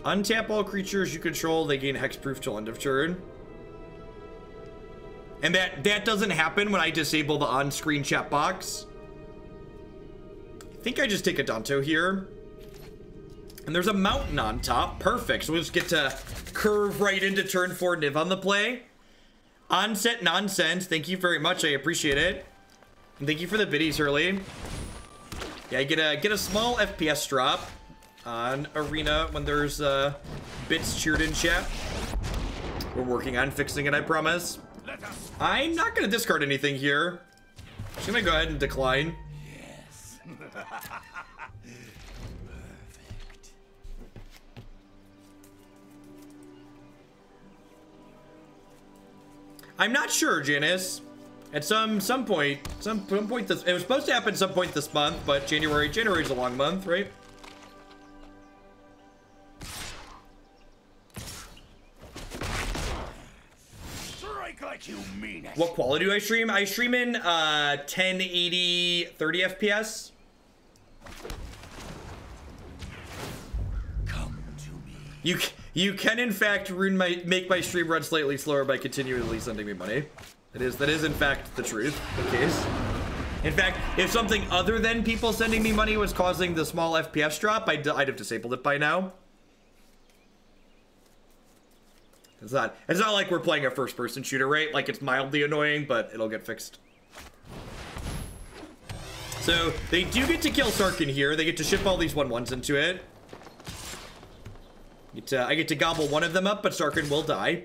Untap all creatures you control. They gain hexproof till end of turn. And that doesn't happen when I disable the on-screen chat box. I think I just take a Danto here. And there's a mountain on top. Perfect. So we'll just get to curve right into turn 4 Niv on the play. Onset nonsense. Thank you very much. I appreciate it. And thank you for the biddies early. Yeah, I get a small FPS drop on Arena when there's bits cheered in chat. We're working on fixing it, I promise. I'm not going to discard anything here. I'm just going to go ahead and decline. Yes. Perfect. I'm not sure, Janice. At some point this, it was supposed to happen some point this month, but January's a long month, right? Like you mean it. What quality do I stream? I stream in 1080 30 FPS. Come to me. You can in fact make my stream run slightly slower by continually sending me money. That is in fact the truth, the case. In fact, if something other than people sending me money was causing the small FPS drop, I'd have disabled it by now. It's not like we're playing a first-person shooter, right? Like, it's mildly annoying, but it'll get fixed. So, they do get to kill Sarkhan here. They get to ship all these 1/1s into it. I get to gobble one of them up, but Sarkhan will die.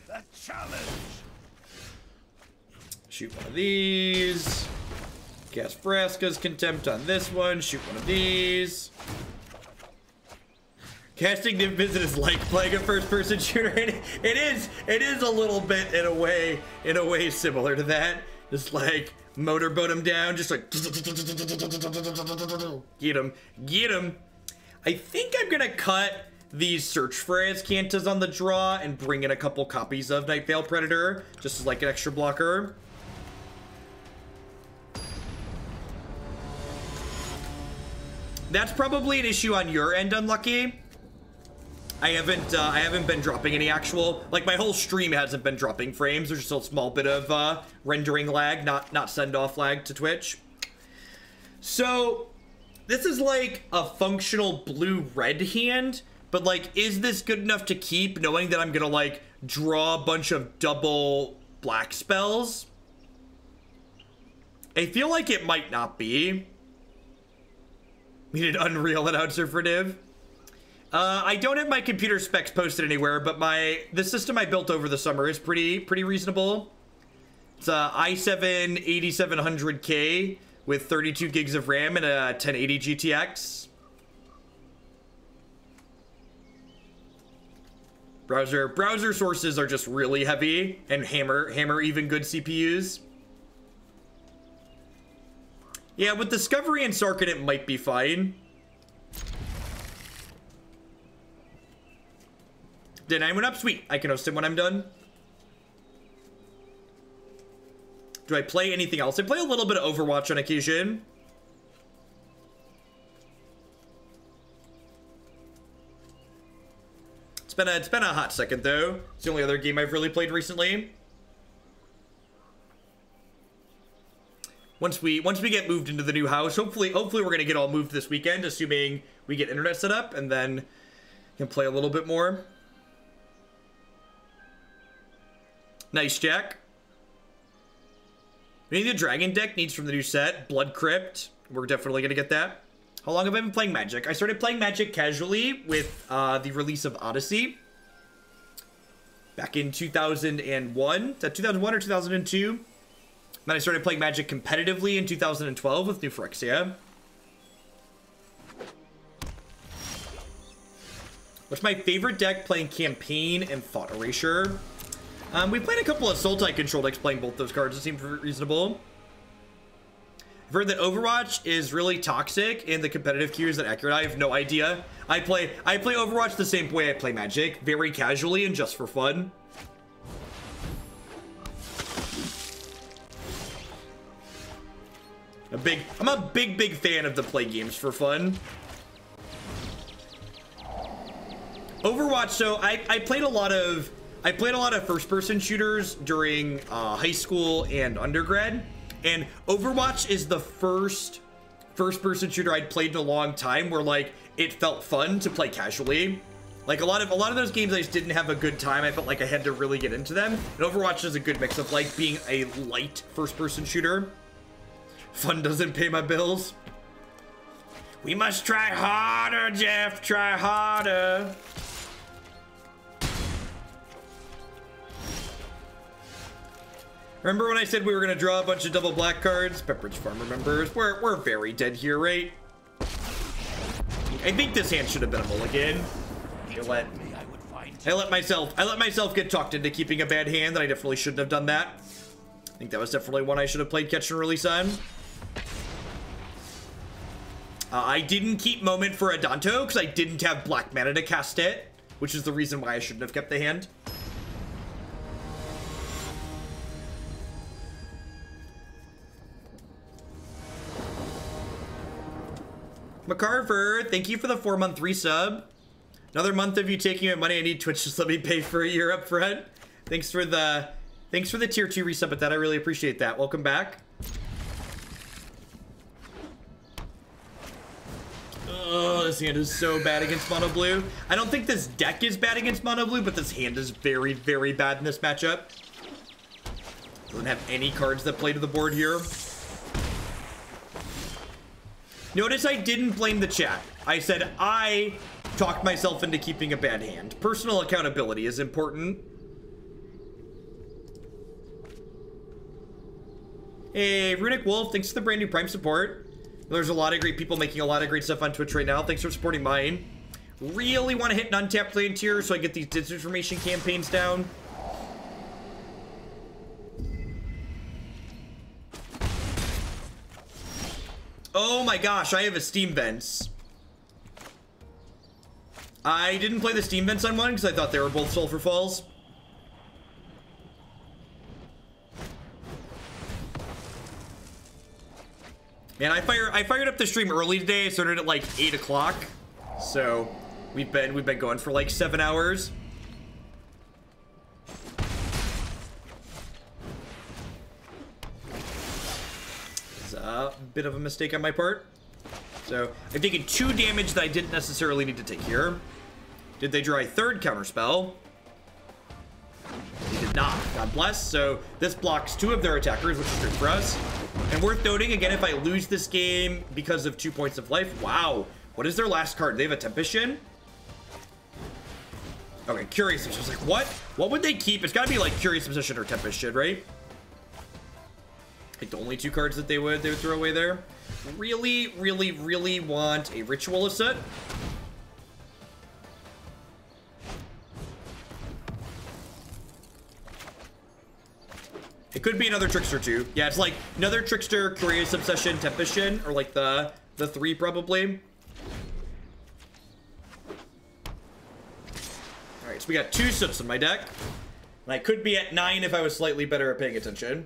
A challenge. Shoot one of these. Cast Vraska's Contempt on this one. Shoot one of these. Casting Niv-Mizzet is like playing a first-person shooter. It is a little bit in a way similar to that. Just like motorboat him down, just like get him. I think I'm gonna cut these search for Azcantas on the draw and bring in a couple copies of Nightveil Predator, just as like an extra blocker. That's probably an issue on your end, Unlucky. I haven't been dropping any actual, like, my whole stream hasn't been dropping frames. There's just a small bit of rendering lag, not send-off lag to Twitch. So this is like a functional blue-red hand, but like, is this good enough to keep, knowing that I'm gonna like draw a bunch of double black spells? I feel like it might not be. We need an Unreal announcer for Niv. I don't have my computer specs posted anywhere, but the system I built over the summer is pretty reasonable. It's a i7 8700K with 32 gigs of RAM and a 1080 GTX. Browser sources are just really heavy and hammer even good CPUs. Yeah, with Discovery and Sarkhan, it might be fine. Did 9 went up? Sweet. I can host him when I'm done. Do I play anything else? I play a little bit of Overwatch on occasion. It's been a hot second though. It's the only other game I've really played recently. Once we get moved into the new house, hopefully we're gonna get all moved this weekend, assuming we get internet set up, and then can play a little bit more. Nice, Jack. We need the dragon deck needs from the new set. Blood Crypt. We're definitely gonna get that. How long have I been playing Magic? I started playing Magic casually with the release of Odyssey back in 2001. Is that 2001 or 2002? Then I started playing Magic competitively in 2012 with New Phyrexia. What's my favorite deck playing Campaign and Thought Erasure? We played a couple of Sultai control decks playing both those cards. It seemed reasonable. I've heard that Overwatch is really toxic in the competitive queue. Is that accurate? I have no idea. I play Overwatch the same way I play Magic, very casually and just for fun. I'm a big fan of the play games for fun. Overwatch, so I played a lot of first-person shooters during high school and undergrad, and Overwatch is the first-person shooter I'd played in a long time where like it felt fun to play casually. Like a lot of those games I just didn't have a good time. I felt like I had to really get into them. And Overwatch is a good mix of like being a light first-person shooter. Fun doesn't pay my bills. We must try harder, Jeff. Try harder. Remember when I said we were gonna draw a bunch of double black cards? Pepperidge Farm remembers. We're very dead here, right? I think this hand should have been a mulligan. I let myself get talked into keeping a bad hand, and I definitely shouldn't have done that. I think that was definitely one I should have played catch and release on. I didn't keep Moment for Adanto because I didn't have black mana to cast it, which is the reason why I shouldn't have kept the hand. McCarver, thank you for the 4-month resub. Another month of you taking my money. I need Twitch. Just let me pay for a year up front. Thanks for the tier 2 resub at that. I really appreciate that. Welcome back. Oh, this hand is so bad against mono blue. I don't think this deck is bad against mono blue, but this hand is very, very bad in this matchup. Doesn't have any cards that play to the board here. Notice I didn't blame the chat. I said I talked myself into keeping a bad hand. Personal accountability is important. Hey, Runic Wolf, thanks for the brand new Prime support. There's a lot of great people making a lot of great stuff on Twitch right now. Thanks for supporting mine. Really want to hit an untapped land tier so I get these disinformation campaigns down. Oh my gosh, I have a Steam Vents. I didn't play the Steam Vents on one because I thought they were both Sulfur Falls. Man, I fired up the stream early today. I started at like 8 o'clock. So we've been going for like 7 hours. It's a bit of a mistake on my part. So I've taken 2 damage that I didn't necessarily need to take here. Did they draw a third counterspell? They did not. God bless. So this blocks 2 of their attackers, which is good for us. And worth noting, again, if I lose this game because of 2 points of life, wow. What is their last card? They have a Tempest Shin? Okay, Curious Obsession. Like, what? What would they keep? It's gotta be like Curious Obsession or Tempest Shin, right? Like the only 2 cards that they would throw away there. Really, really, really want a Ritual of Soot. It could be another Trickster too. Yeah, it's like another Trickster, Curious Obsession, Tempest Shin, or like the 3 probably. Alright, so we got 2 Soots in my deck. And I could be at 9 if I was slightly better at paying attention.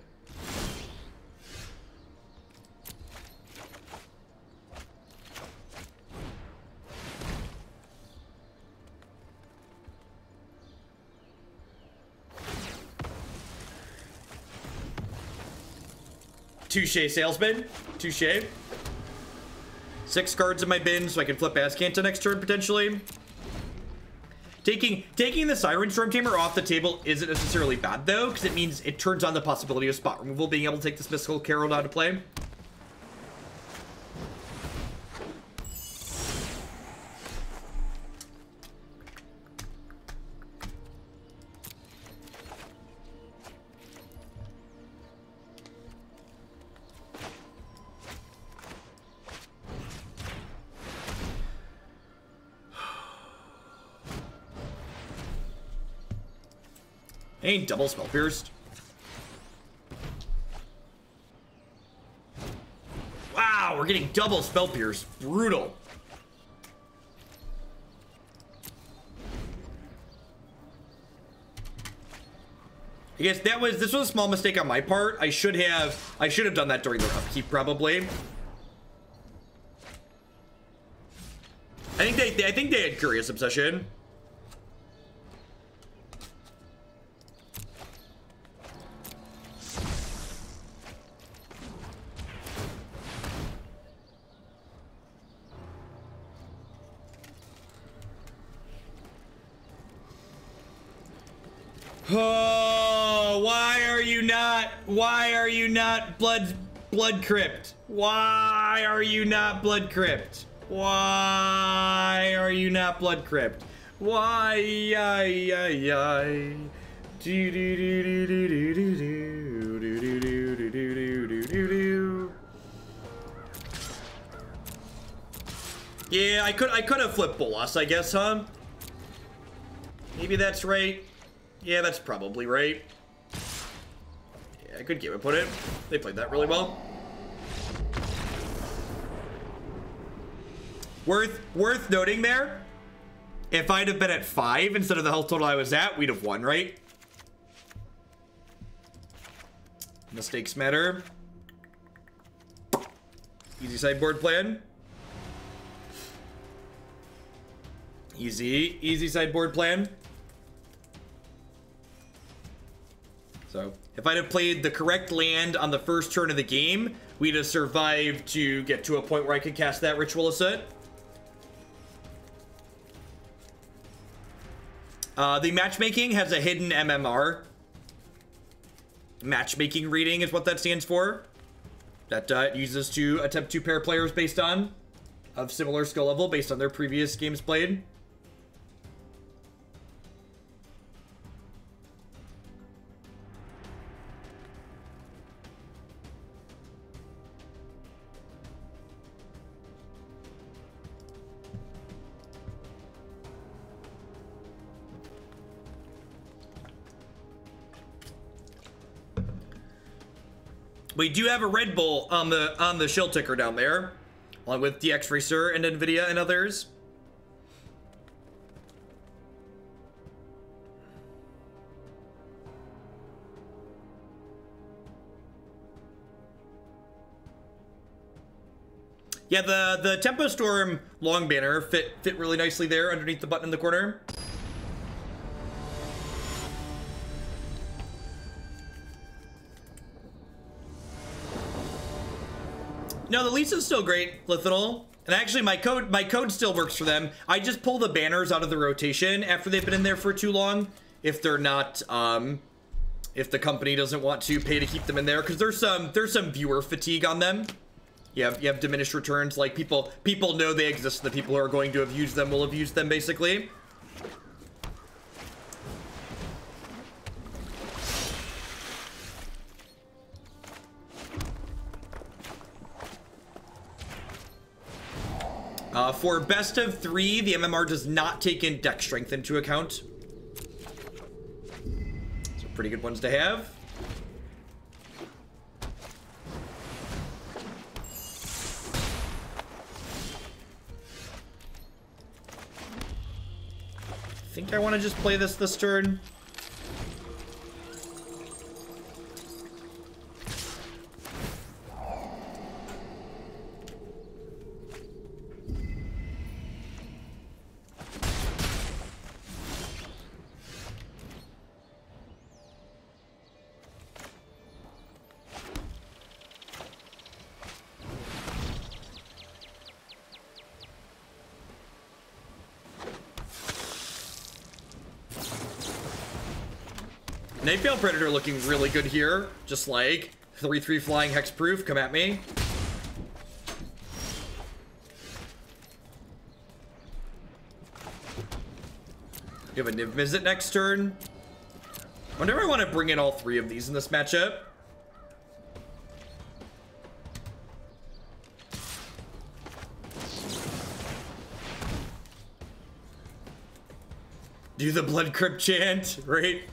Touche, Salesman. Touche. 6 cards in my bin so I can flip Azcanta next turn, potentially. Taking the Siren Storm Tamer off the table isn't necessarily bad, though, because it means it turns on the possibility of spot removal, being able to take this Mystical Carol out of play. Ain't double Spell Pierced. Wow, we're getting double Spell Pierced. Brutal. I guess this was a small mistake on my part. I should have done that during the upkeep probably. I think they had Curious Obsession. Oh, why are you not Blood Crypt? Why are you not Blood Crypt? Why are you not Blood Crypt? Why? Yeah, I could have flipped Bolas, I guess, huh? Maybe that's right. Yeah, that's probably right. Yeah, good game input it. They played that really well. Worth noting there, if I'd have been at 5 instead of the health total I was at, we'd have won, right? Mistakes matter. Easy sideboard plan. Easy sideboard plan. So, if I'd have played the correct land on the first turn of the game, we'd have survived to get to a point where I could cast that Ritual of Soot. The matchmaking has a hidden MMR. Matchmaking reading is what that stands for. That it uses to attempt to pair players based on, of similar skill level based on their previous games played. We do have a Red Bull on the shell ticker down there, along with DX Racer and Nvidia and others. Yeah, the Tempo Storm long banner fit really nicely there underneath the button in the corner. No, the Lisa's still great, Lithanol. And actually, my code still works for them. I just pull the banners out of the rotation after they've been in there for too long. If they're not, if the company doesn't want to pay to keep them in there, because there's some viewer fatigue on them. You have diminished returns. Like people know they exist. The people who are going to have used them will have used them, basically. For best of 3, the MMR does not take in deck strength into account. So pretty good ones to have. I think I want to just play this turn. Nightveil Predator looking really good here. Just like 3/3 flying hexproof. Come at me. You have a Niv-Mizzet next turn. I wonder if I want to bring in all 3 of these in this matchup. Do the Blood Crypt chant, right?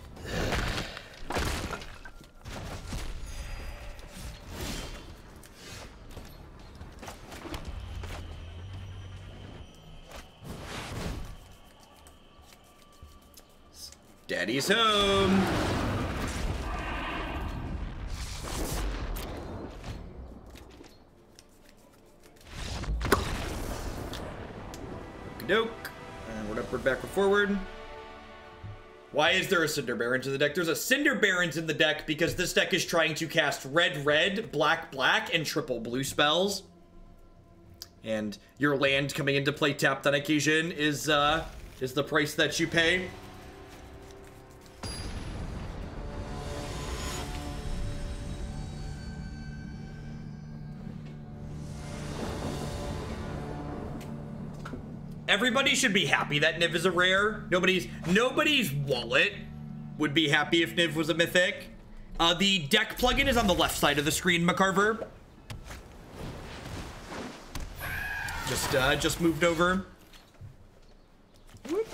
Daddy's home. Okey-doke. And we're upward, backward, forward. Why is there a Cinder Barrens in the deck? There's a Cinder Barrens in the deck because this deck is trying to cast red, red, black, black, and triple blue spells. And your land coming into play tapped on occasion is the price that you pay. Everybody should be happy that Niv is a rare. Nobody's wallet would be happy if Niv was a mythic. The deck plugin is on the left side of the screen, McCarver. Just moved over. Whoop.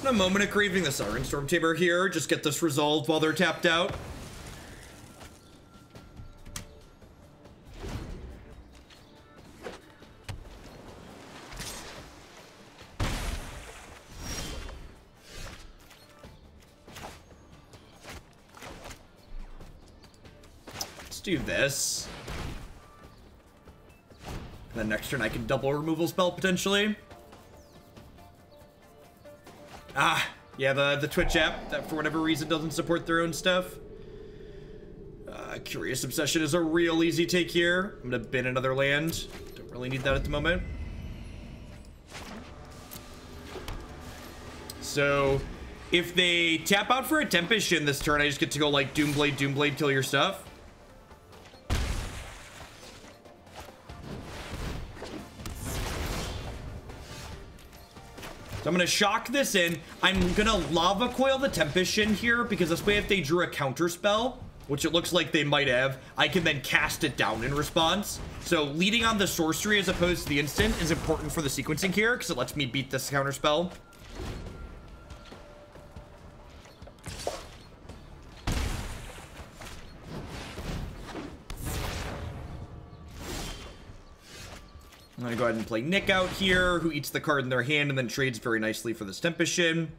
A Moment of Craving the Sarkhan Stormtamer here. Just get this resolved while they're tapped out. Let's do this. And then next turn I can double removal spell potentially. Ah, yeah, the Twitch app that for whatever reason doesn't support their own stuff. Curious Obsession is a real easy take here. I'm gonna bin another land. Don't really need that at the moment. So, if they tap out for a Tempest in this turn, I just get to go like Doomblade, kill your stuff. So I'm gonna shock this in. I'm gonna Lava Coil the Tempest in here because this way if they drew a counter spell, which it looks like they might have, I can then cast it down in response. So leading on the sorcery as opposed to the instant is important for the sequencing here because it lets me beat this counter spell. I'm gonna go ahead and play Nick out here, who eats the card in their hand and then trades very nicely for this Tempest Shin.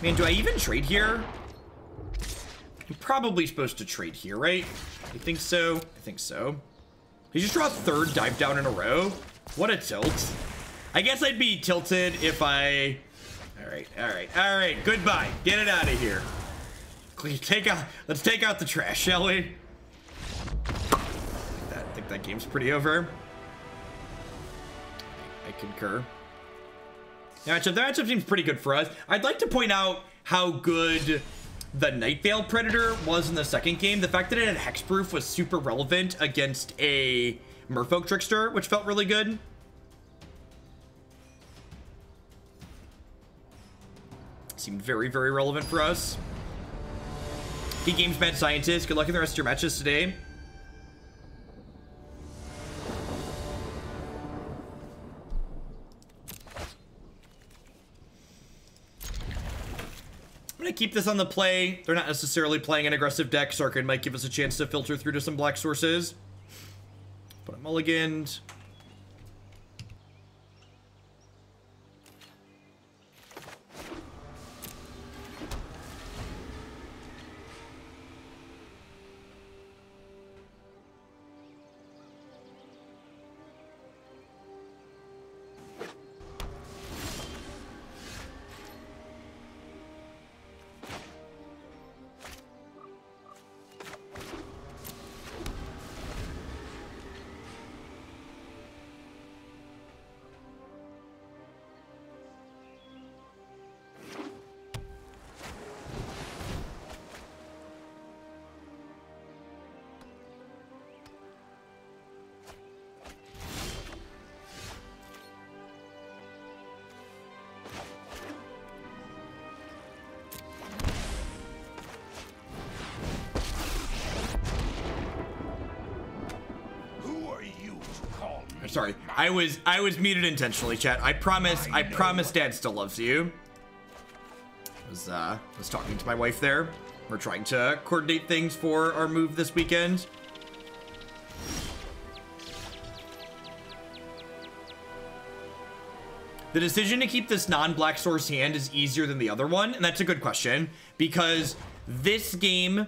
Man, do I even trade here? I'm probably supposed to trade here, right? I think so. I think so. He just draw a third dive down in a row. What a tilt. I guess I'd be tilted if I... All right. Goodbye. Get it out of here. Let's take out the trash, shall we? I think that game's pretty over. I concur. The matchup seems pretty good for us. I'd like to point out how good the Nightveil Predator was in the second game. The fact that it had hexproof was super relevant against a Merfolk Trickster, which felt really good. Seemed very, very relevant for us. He games Mad Scientist. Good luck in the rest of your matches today. I'm gonna keep this on the play. They're not necessarily playing an aggressive deck. Sarkhan might give us a chance to filter through to some black sources. But I'm mulliganed. Sorry, I was muted intentionally, chat. I promise Dad still loves you. I was talking to my wife there. We're trying to coordinate things for our move this weekend. The decision to keep this non-black source hand is easier than the other one, and that's a good question, because this game,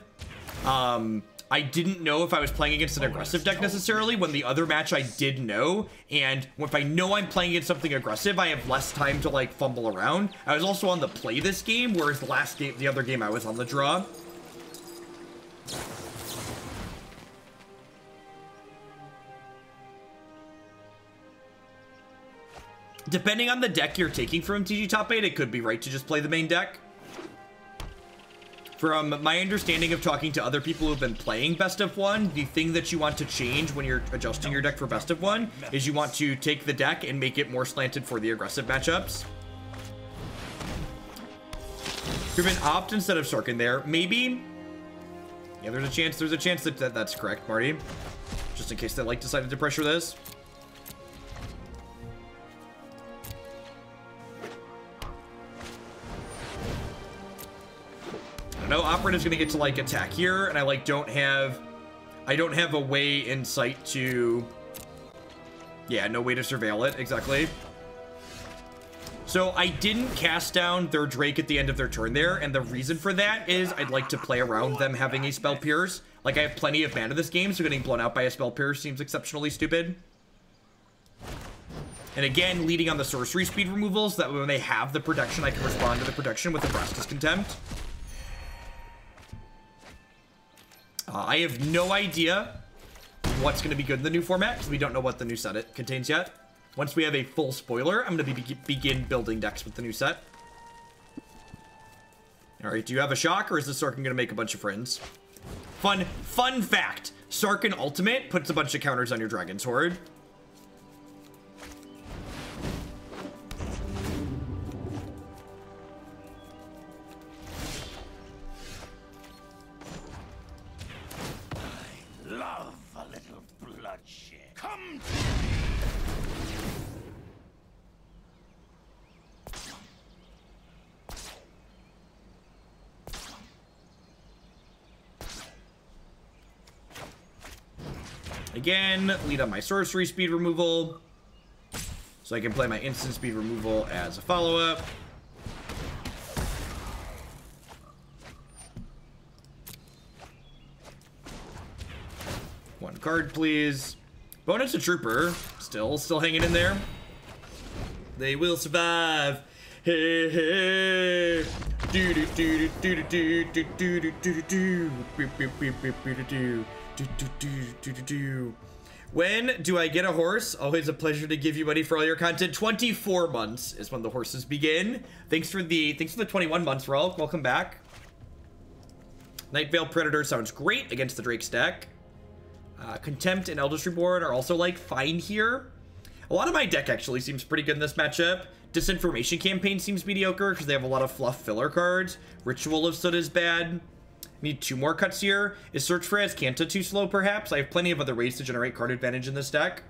I didn't know if I was playing against an aggressive deck necessarily, when the other match I did know, and if I know I'm playing against something aggressive, I have less time to like fumble around. I was also on the play this game, whereas the other game I was on the draw. Depending on the deck you're taking from TG Top 8, it could be right to just play the main deck. From my understanding of talking to other people who've been playing Best of 1, the thing that you want to change when you're adjusting your deck for Best of 1 is you want to take the deck and make it more slanted for the aggressive matchups. Driven Opt instead of Sarkhan there. Maybe. Yeah, there's a chance that that's correct, Marty. Just in case they like decided to pressure this. No, Operative's gonna get to like attack here, and I don't have a way in sight to, yeah, no way to surveil it, exactly. So I didn't cast down their Drake at the end of their turn there, and the reason for that is I'd like to play around them having a Spell Pierce. Like, I have plenty of mana this game, so getting blown out by a Spell Pierce seems exceptionally stupid. And again, leading on the sorcery speed removals, that when they have the protection, I can respond to the protection with Nebraska's Contempt. I have no idea what's going to be good in the new format, because we don't know what the new set it contains yet. Once we have a full spoiler, I'm going to begin building decks with the new set. Alright, do you have a shock, or is this Sarkhan going to make a bunch of friends? Fun fact, Sarkhan Ultimate puts a bunch of counters on your Dragon's Hoard. Come to Again, lead on my sorcery speed removal, so I can play my instant speed removal as a follow-up. card, please. Bonus to Trooper. Still hanging in there. They will survive. Hey, hey. Do do do do do do do do do do do. When do I get a horse? Always a pleasure to give you money for all your content. 24 months is when the horses begin. Thanks for the 21 months, Raul. Welcome back. Nightveil Predator sounds great against the Drake stack. Contempt and Eldritch Reborn are also like fine here. A lot of my deck actually seems pretty good in this matchup. Disinformation Campaign seems mediocre because they have a lot of fluff filler cards. Ritual of Soot is bad. Need 2 more cuts here. Is Search for Azcanta too slow, perhaps? I have plenty of other ways to generate card advantage in this deck.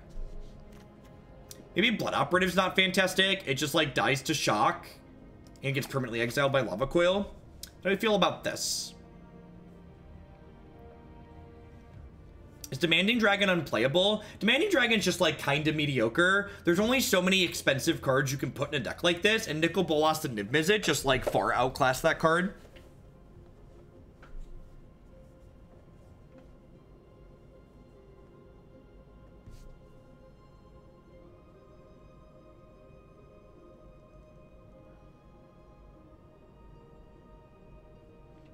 Maybe Blood Operative's not fantastic. It just, like, dies to shock and gets permanently exiled by Lava Coil. How do I feel about this? Is Demanding Dragon unplayable? Demanding Dragon's just, like, kind of mediocre. There's only so many expensive cards you can put in a deck like this, and Nicol, Bolas, and Niv-Mizzet just, like, far outclass that card.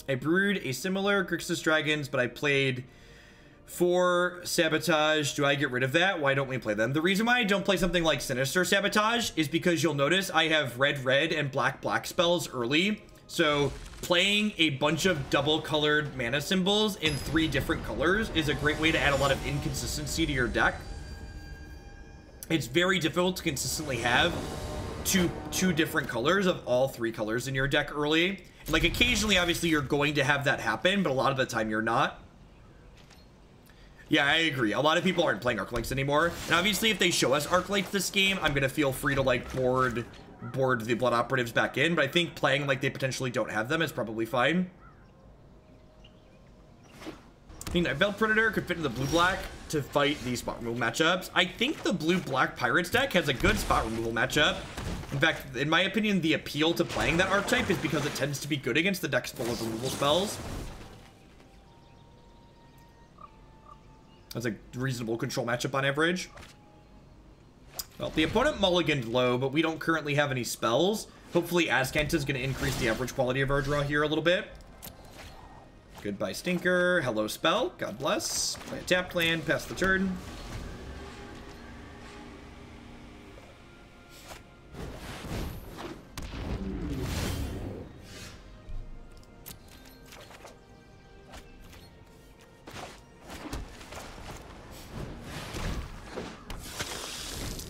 I brewed a similar Grixis Dragons, but I played 4 Sabotage. Do I get rid of that? Why don't we play them? The reason why I don't play something like Sinister Sabotage is because you'll notice I have red and black spells early. So playing a bunch of double colored mana symbols in 3 different colors is a great way to add a lot of inconsistency to your deck. It's very difficult to consistently have two different colors of all 3 colors in your deck early. Like, occasionally, obviously, you're going to have that happen, but a lot of the time, you're not. Yeah, I agree. A lot of people aren't playing Arclights anymore. And obviously, if they show us Arclights this game, I'm going to feel free to, like, board the Blood Operatives back in. But I think playing like they potentially don't have them is probably fine. I mean, Nightveil Predator could fit in the blue-black to fight these spot removal matchups. I think the blue-black Pirates deck has a good spot removal matchup. In fact, in my opinion, the appeal to playing that archetype is because it tends to be good against the decks full of removal spells. That's a reasonable control matchup on average. Well, the opponent mulliganed low, but we don't currently have any spells. Hopefully, Azcanta is going to increase the average quality of our draw here a little bit. Goodbye, Stinker. Hello, Spell. God bless. Play a tapped land. Pass the turn.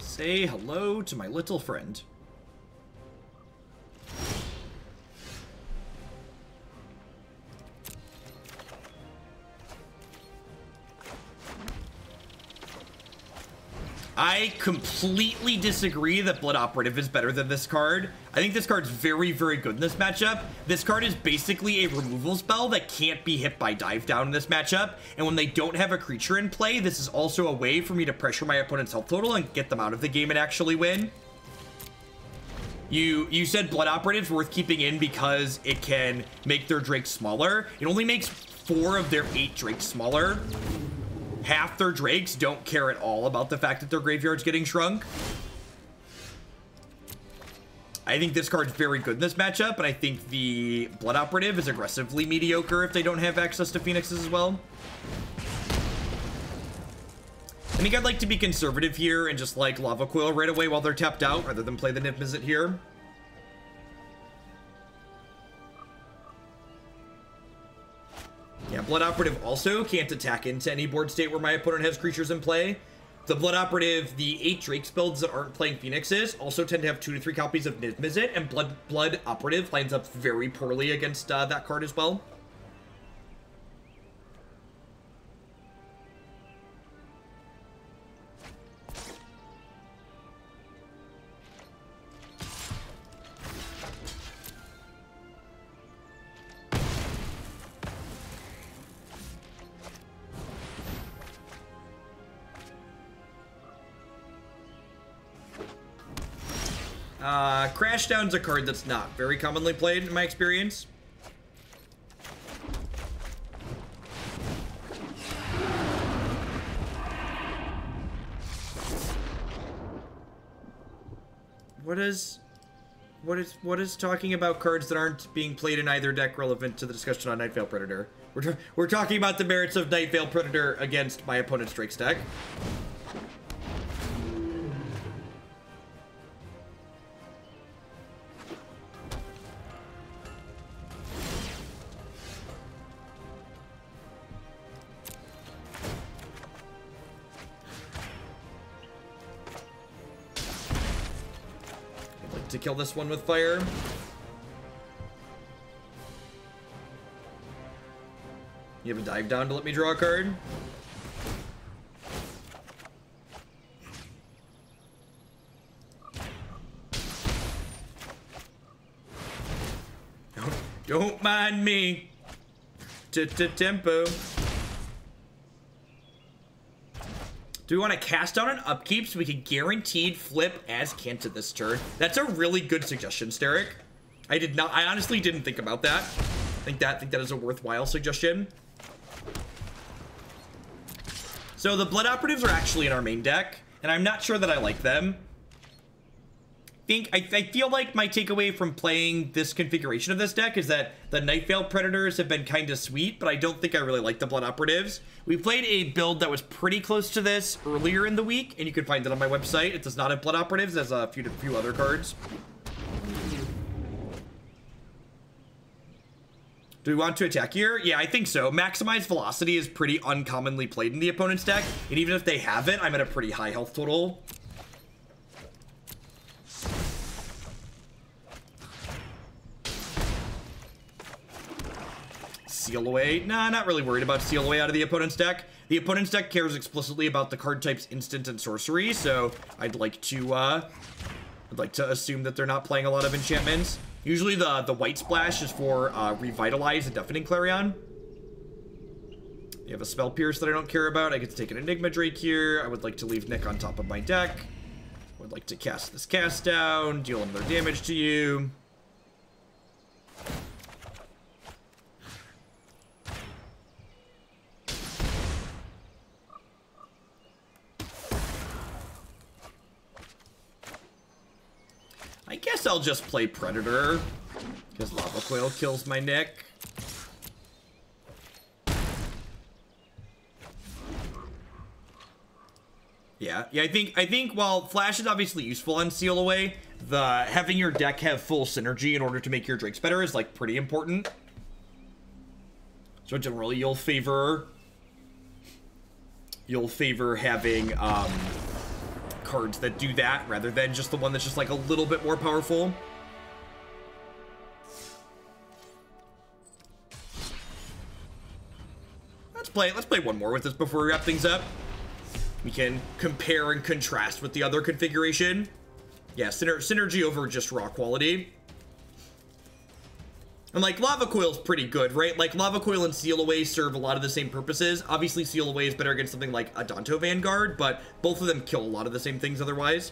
Say hello to my little friend. I completely disagree that Blood Operative is better than this card. I think this card's very, very good in this matchup. This card is basically a removal spell that can't be hit by Dive Down in this matchup. And when they don't have a creature in play, this is also a way for me to pressure my opponent's health total and get them out of the game and actually win. You said Blood Operative's worth keeping in because it can make their Drake smaller. It only makes 4 of their 8 Drakes smaller. Half their Drakes don't care at all about the fact that their graveyard's getting shrunk. I think this card's very good in this matchup, and I think the Blood Operative is aggressively mediocre if they don't have access to Phoenixes as well. I think I'd like to be conservative here and just like Lava Coil right away while they're tapped out, rather than play the Niv-Mizzet here. Yeah, Blood Operative also can't attack into any board state where my opponent has creatures in play. The Blood Operative, the 8 Drake's builds that aren't playing Phoenixes also tend to have 2 to 3 copies of Niv-Mizzet, and Blood Operative lines up very poorly against that card as well. Crashdown's a card that's not very commonly played in my experience. What is talking about cards that aren't being played in either deck relevant to the discussion on Nightveil Predator? We're talking about the merits of Nightveil Predator against my opponent's Drake's deck. I'd like to kill this one with fire. You have a dive down to let me draw a card? Don't mind me. Tempo. Do we want to cast out an upkeep so we can guaranteed flip Azcanta this turn? That's a really good suggestion, Steric. I honestly didn't think about that. I think that is a worthwhile suggestion. So the Blood Operatives are actually in our main deck, and I'm not sure that I like them. I feel like my takeaway from playing this configuration of this deck is that the Nightveil Predators have been kind of sweet, but I don't think I really like the Blood Operatives. We played a build that was pretty close to this earlier in the week, and you can find it on my website. It does not have Blood Operatives, it has a few other cards. Do we want to attack here? Yeah, I think so. Maximized Velocity is pretty uncommonly played in the opponent's deck, and even if they have it, I'm at a pretty high health total. Seal Away. Nah, not really worried about Seal Away out of the opponent's deck. The opponent's deck cares explicitly about the card types instant and sorcery, so I'd like to assume that they're not playing a lot of enchantments. Usually the white splash is for Revitalize and Deafening Clarion. You have a Spell Pierce that I don't care about. I get to take an Enigma Drake here. I would like to leave Nick on top of my deck. I would like to cast this cast down, deal another damage to you. I guess I'll just play Predator, because Lava Coil kills my Nick. Yeah, I think while Flash is obviously useful on Seal Away, having your deck have full synergy in order to make your Drakes better is like pretty important. So generally you'll favor having cards that do that rather than just the one that's just like a little bit more powerful. Let's play one more with this before we wrap things up. We can compare and contrast with the other configuration. Yeah, synergy over just raw quality. And like Lava Coil's pretty good, right? Like Lava Coil and Seal Away serve a lot of the same purposes. Obviously Seal Away is better against something like a Danto Vanguard, but both of them kill a lot of the same things otherwise.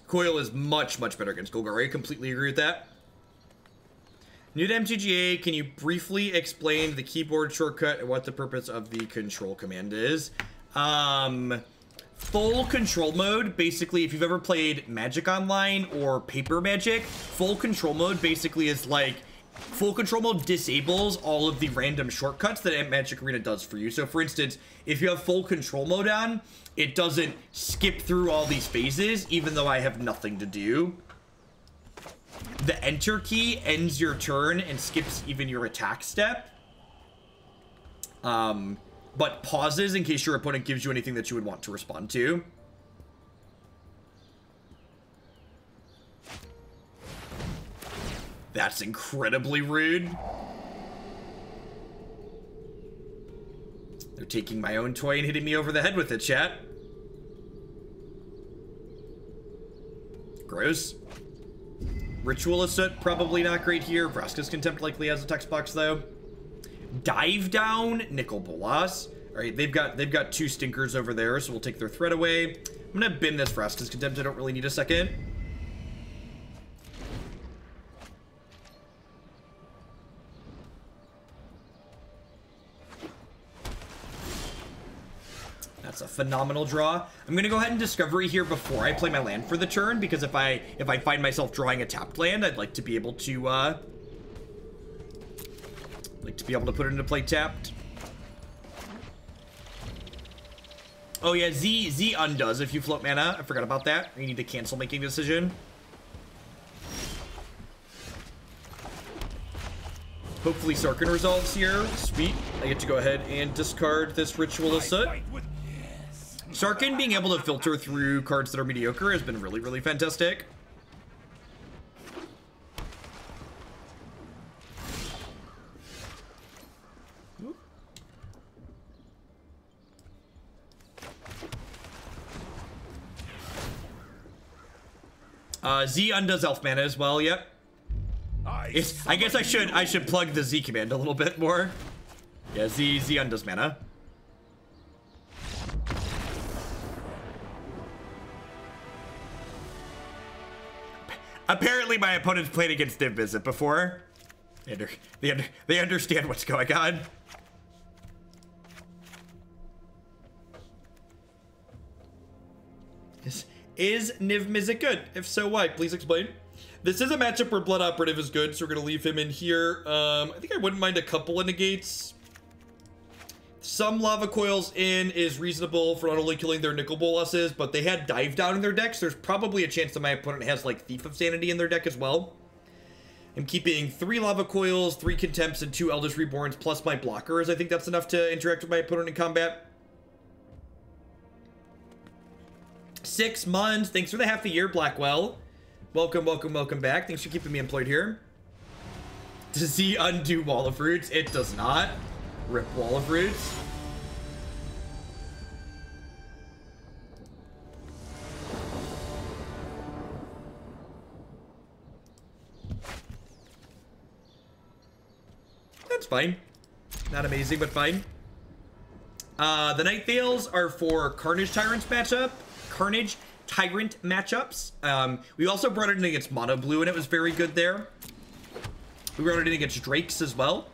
Coil is much better against Golgari. I completely agree with that. New to MTGA, can you briefly explain the keyboard shortcut and what the purpose of the control command is? Full control mode, basically, if you've ever played Magic Online or Paper Magic, full control mode basically is like, full control mode disables all of the random shortcuts that Magic Arena does for you. So for instance, if you have full control mode on, it doesn't skip through all these phases, even though I have nothing to do. The enter key ends your turn and skips even your attack step. But pauses in case your opponent gives you anything that you would want to respond to. That's incredibly rude. They're taking my own toy and hitting me over the head with it, chat. Gross. Ritual of Soot, probably not great here. Vraska's Contempt likely has a text box, though. Dive down, Nicol Bolas. All right, they've got two stinkers over there, so we'll take their threat away. I'm gonna bin this for Estus Contempt. I don't really need a second. That's a phenomenal draw. I'm gonna go ahead and Discovery here before I play my land for the turn, because if I find myself drawing a tapped land, I'd like to be able to put it into play tapped. Oh yeah, Z undoes if you float mana. I forgot about that. You need to cancel making a decision. Hopefully Sarkhan resolves here. Sweet. I get to go ahead and discard this Ritual of Soot. Sarkhan being able to filter through cards that are mediocre has been really, really fantastic. Z undoes elf mana as well. Yep. I guess I should plug the Z command a little bit more. Yeah, Z undoes mana. Apparently, my opponent's played against Niv-Mizzet before. They understand what's going on. Is Niv-Mizzet good? If so, why? Please explain. This is a matchup where Blood Operative is good, so we're gonna leave him in here. I think I wouldn't mind a couple of negates. Some Lava Coils in is reasonable for not only killing their Nicol Bolases, but they had Dive Down in their decks. There's probably a chance that my opponent has like Thief of Sanity in their deck as well. I'm keeping 3 Lava Coils, 3 Contempts, and 2 Eldest Reborns, plus my blockers. I think that's enough to interact with my opponent in combat. 6 months. Thanks for the half a year, Blackwell. Welcome, welcome, welcome back. Thanks for keeping me employed here. Does Z undo Wall of Roots? It does not. Rip Wall of Roots. That's fine. Not amazing, but fine. The Night Veils are for Carnage Tyrants matchup. Carnage Tyrant matchups. We also brought it in against Mono Blue, and it was very good there. We brought it in against Drakes as well.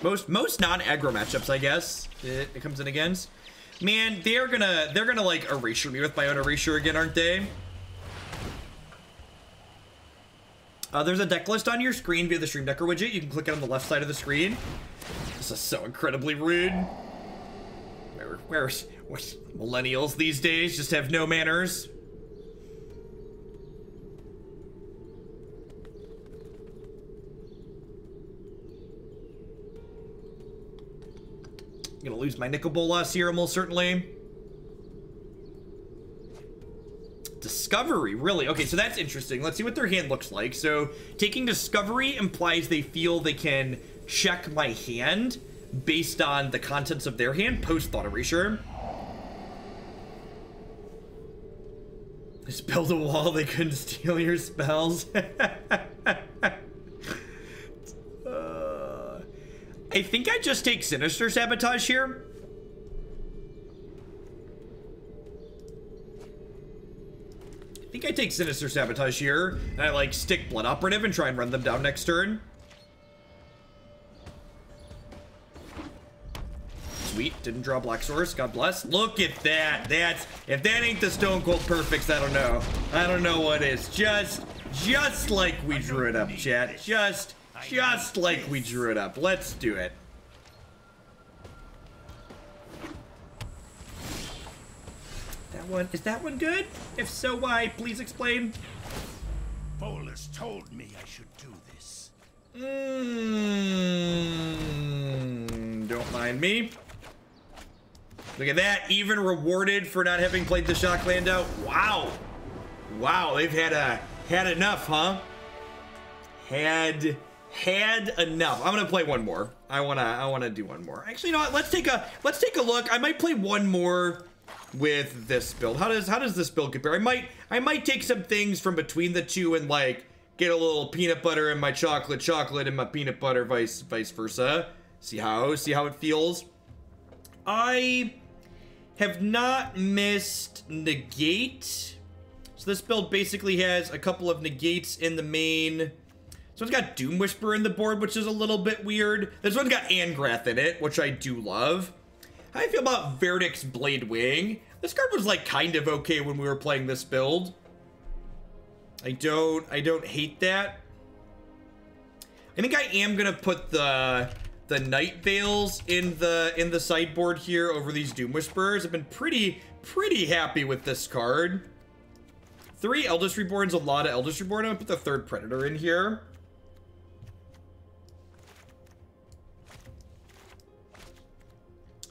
Most non-aggro matchups, I guess, it comes in against. Man, they're gonna like erasure me with my own erasure again, aren't they? There's a deck list on your screen via the Stream Decker widget. You can click it on the left side of the screen. This is so incredibly rude. Where's millennials these days just have no manners. I'm gonna lose my Nicol Bolas here almost certainly. Discovery, really? Okay, so that's interesting. Let's see what their hand looks like. So taking Discovery implies they feel they can check my hand based on the contents of their hand post Thought Erasure. Just build a wall, they couldn't steal your spells. I think I just take Sinister Sabotage here. I think I take Sinister Sabotage here, and I like stick Blood Operative and try and run them down next turn. Sweet, didn't draw Black Source, God bless. Look at that, if that ain't the Stone Cold Perfects, I don't know. I don't know what is. Just like we drew it up, chat. Just like we drew it up. Let's do it. Is that one good? If so, why? Please explain. Bolas told me I should do this. Don't mind me. Look at that, even rewarded for not having played the Shockland out. Wow. Wow, they've had enough, huh? Had enough. I'm gonna play one more. I wanna do one more. Actually, you know what? Let's take a look. I might play one more with this build. How does this build compare? I might take some things from between the two and like get a little peanut butter in my chocolate in my peanut butter, vice versa. See how it feels. I have not missed Negate. So this build basically has a couple of Negates in the main. This one's got Doom Whisper in the board, which is a little bit weird. This one's got Angrath in it, which I do love. How do you feel about Verdict's Blade Wing? This card was like kind of okay when we were playing this build. I don't hate that. I think I am gonna put the Night Veils in the sideboard here over these Doom Whisperers. I've been pretty happy with this card. 3 Eldest Reborn's a lot of Eldest Reborn. I'm gonna put the 3rd Predator in here.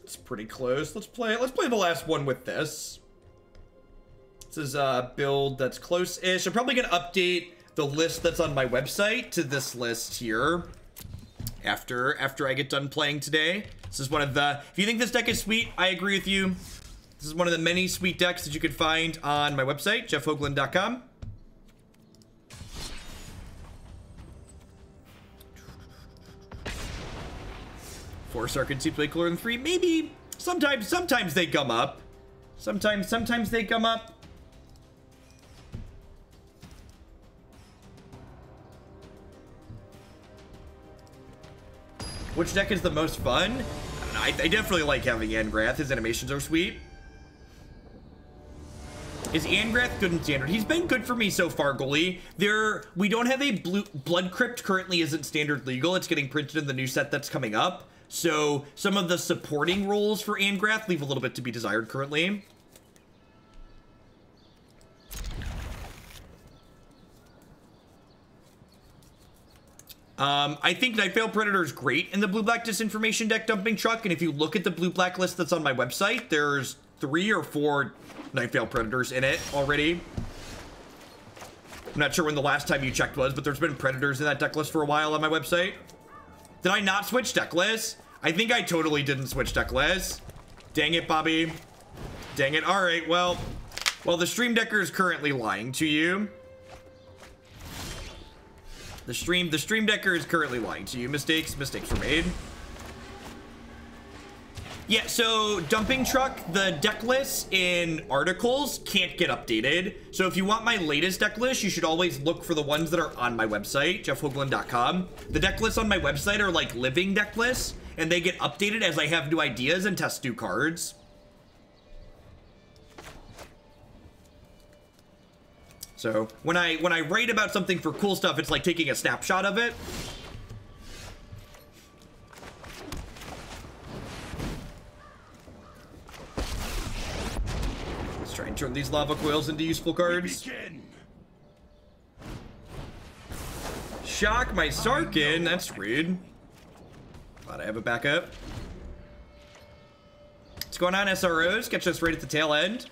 It's pretty close. Let's play the last one with this. This is a build that's close-ish. I'm probably gonna update the list that's on my website to this list here after I get done playing today. This is one of the, if you think this deck is sweet, I agree with you. This is one of the many sweet decks that you can find on my website, jeffhoagland.com. Four Sarkhan seems way cooler than 3. Maybe. Sometimes they gum up. Sometimes they gum up. Which deck is the most fun? I don't know. I definitely like having Angrath. His animations are sweet. Is Angrath good in standard? He's been good for me so far, goalie. We don't have a Blood Crypt currently isn't standard legal. It's getting printed in the new set that's coming up. So some of the supporting roles for Angrath leave a little bit to be desired currently. I think Nightveil Predator is great in the blue-black Disinformation deck dumping truck, and if you look at the blue-black list that's on my website, there's 3 or 4 Nightveil Predators in it already. I'm not sure when the last time you checked was, but there's been Predators in that deck list for a while on my website. Did I not switch deck lists? I think I totally didn't switch deck lists. Dang it, Bobby. Dang it. All right, well, the Stream Decker is currently lying to you. The Stream Decker is currently lying to you. Mistakes were made. Yeah, so dumping truck, the deck lists in articles can't get updated. So if you want my latest deck list, you should always look for the ones that are on my website, jeffhoagland.com. The deck lists on my website are like living deck lists, and they get updated as I have new ideas and test new cards. So when I write about something for cool stuff, it's like taking a snapshot of it. Let's try and turn these Lava Coils into useful cards. Shock my Sarkhan, that's rude. Glad I have a backup. What's going on, SROs? Catch us right at the tail end.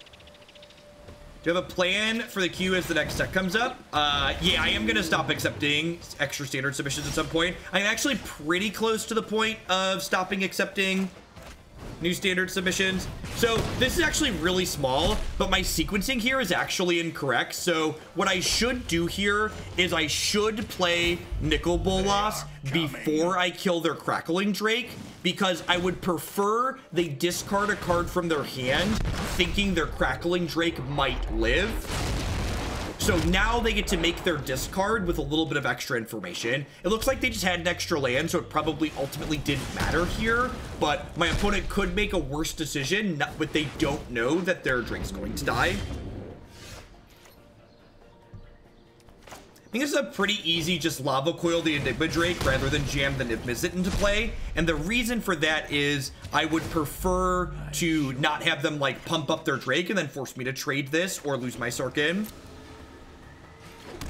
Do you have a plan for the queue as the next deck comes up? Yeah, I am going to stop accepting extra standard submissions at some point. I'm actually pretty close to the point of stopping accepting new standard submissions. So this is actually really small, but my sequencing here is actually incorrect. So what I should do here is I should play Nicol Bolas before I kill their Crackling Drake, because I would prefer they discard a card from their hand thinking their Crackling Drake might live. So now they get to make their discard with a little bit of extra information. It looks like they just had an extra land, so it probably ultimately didn't matter here, but my opponent could make a worse decision, but they don't know that their Drake's going to die. I think this is a pretty easy just Lava Coil the Enigma Drake rather than jam the Niv-Mizzet into play. And the reason for that is I would prefer to not have them like pump up their Drake and then force me to trade this or lose my Sarkhan.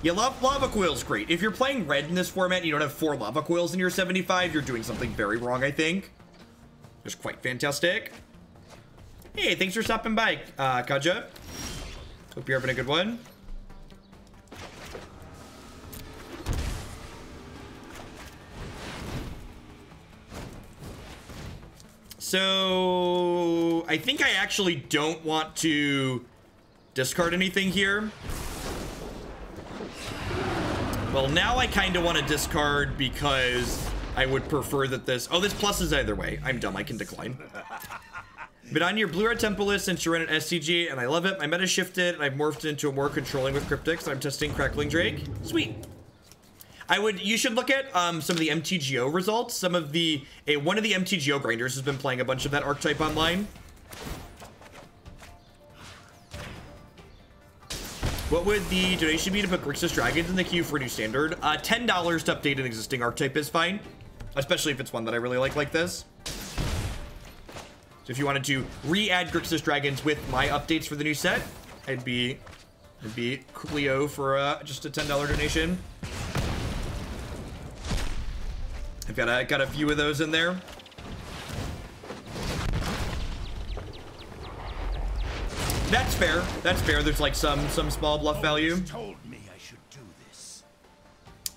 Yeah, Lava Coil's great. If you're playing red in this format and you don't have 4 Lava Coils in your 75, you're doing something very wrong, I think. It's quite fantastic. Hey, thanks for stopping by, Kaja. Hope you're having a good one. So I think I actually don't want to discard anything here. Well, now I kind of want to discard because I would prefer that this... Oh, this plus is either way. I'm dumb. I can decline. Been on your blue-red temple list since you ran at SCG, and I love it. My meta shifted, and I've morphed into a more controlling with cryptics. I'm testing Crackling Drake. Sweet. You should look at some of the MTGO results. Some of the one of the MTGO grinders has been playing a bunch of that archetype online. What would the donation be to put Grixis Dragons in the queue for a new standard? $10 to update an existing archetype is fine, especially if it's one that I really like this. So if you wanted to re-add Grixis Dragons with my updates for the new set, I'd be coolio for just a $10 donation. I've got a few of those in there. That's fair. That's fair. There's like some small bluff value. Told me I should do this.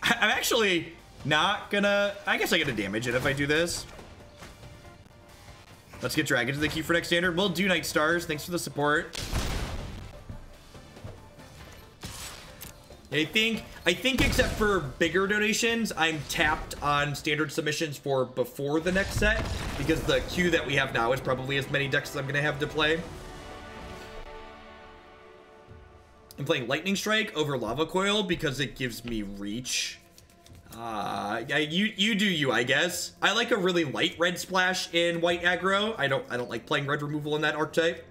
I'm actually not gonna. I guess I get to damage it if I do this. Let's get Dragons to the queue for next standard. We'll do Night Stars. Thanks for the support. I think except for bigger donations, I'm tapped on standard submissions for before the next set, because the queue that we have now is probably as many decks as I'm gonna have to play. I'm playing Lightning Strike over Lava Coil because it gives me reach. Yeah, you do you, I guess. I like a really light red splash in white aggro. I don't like playing red removal in that archetype.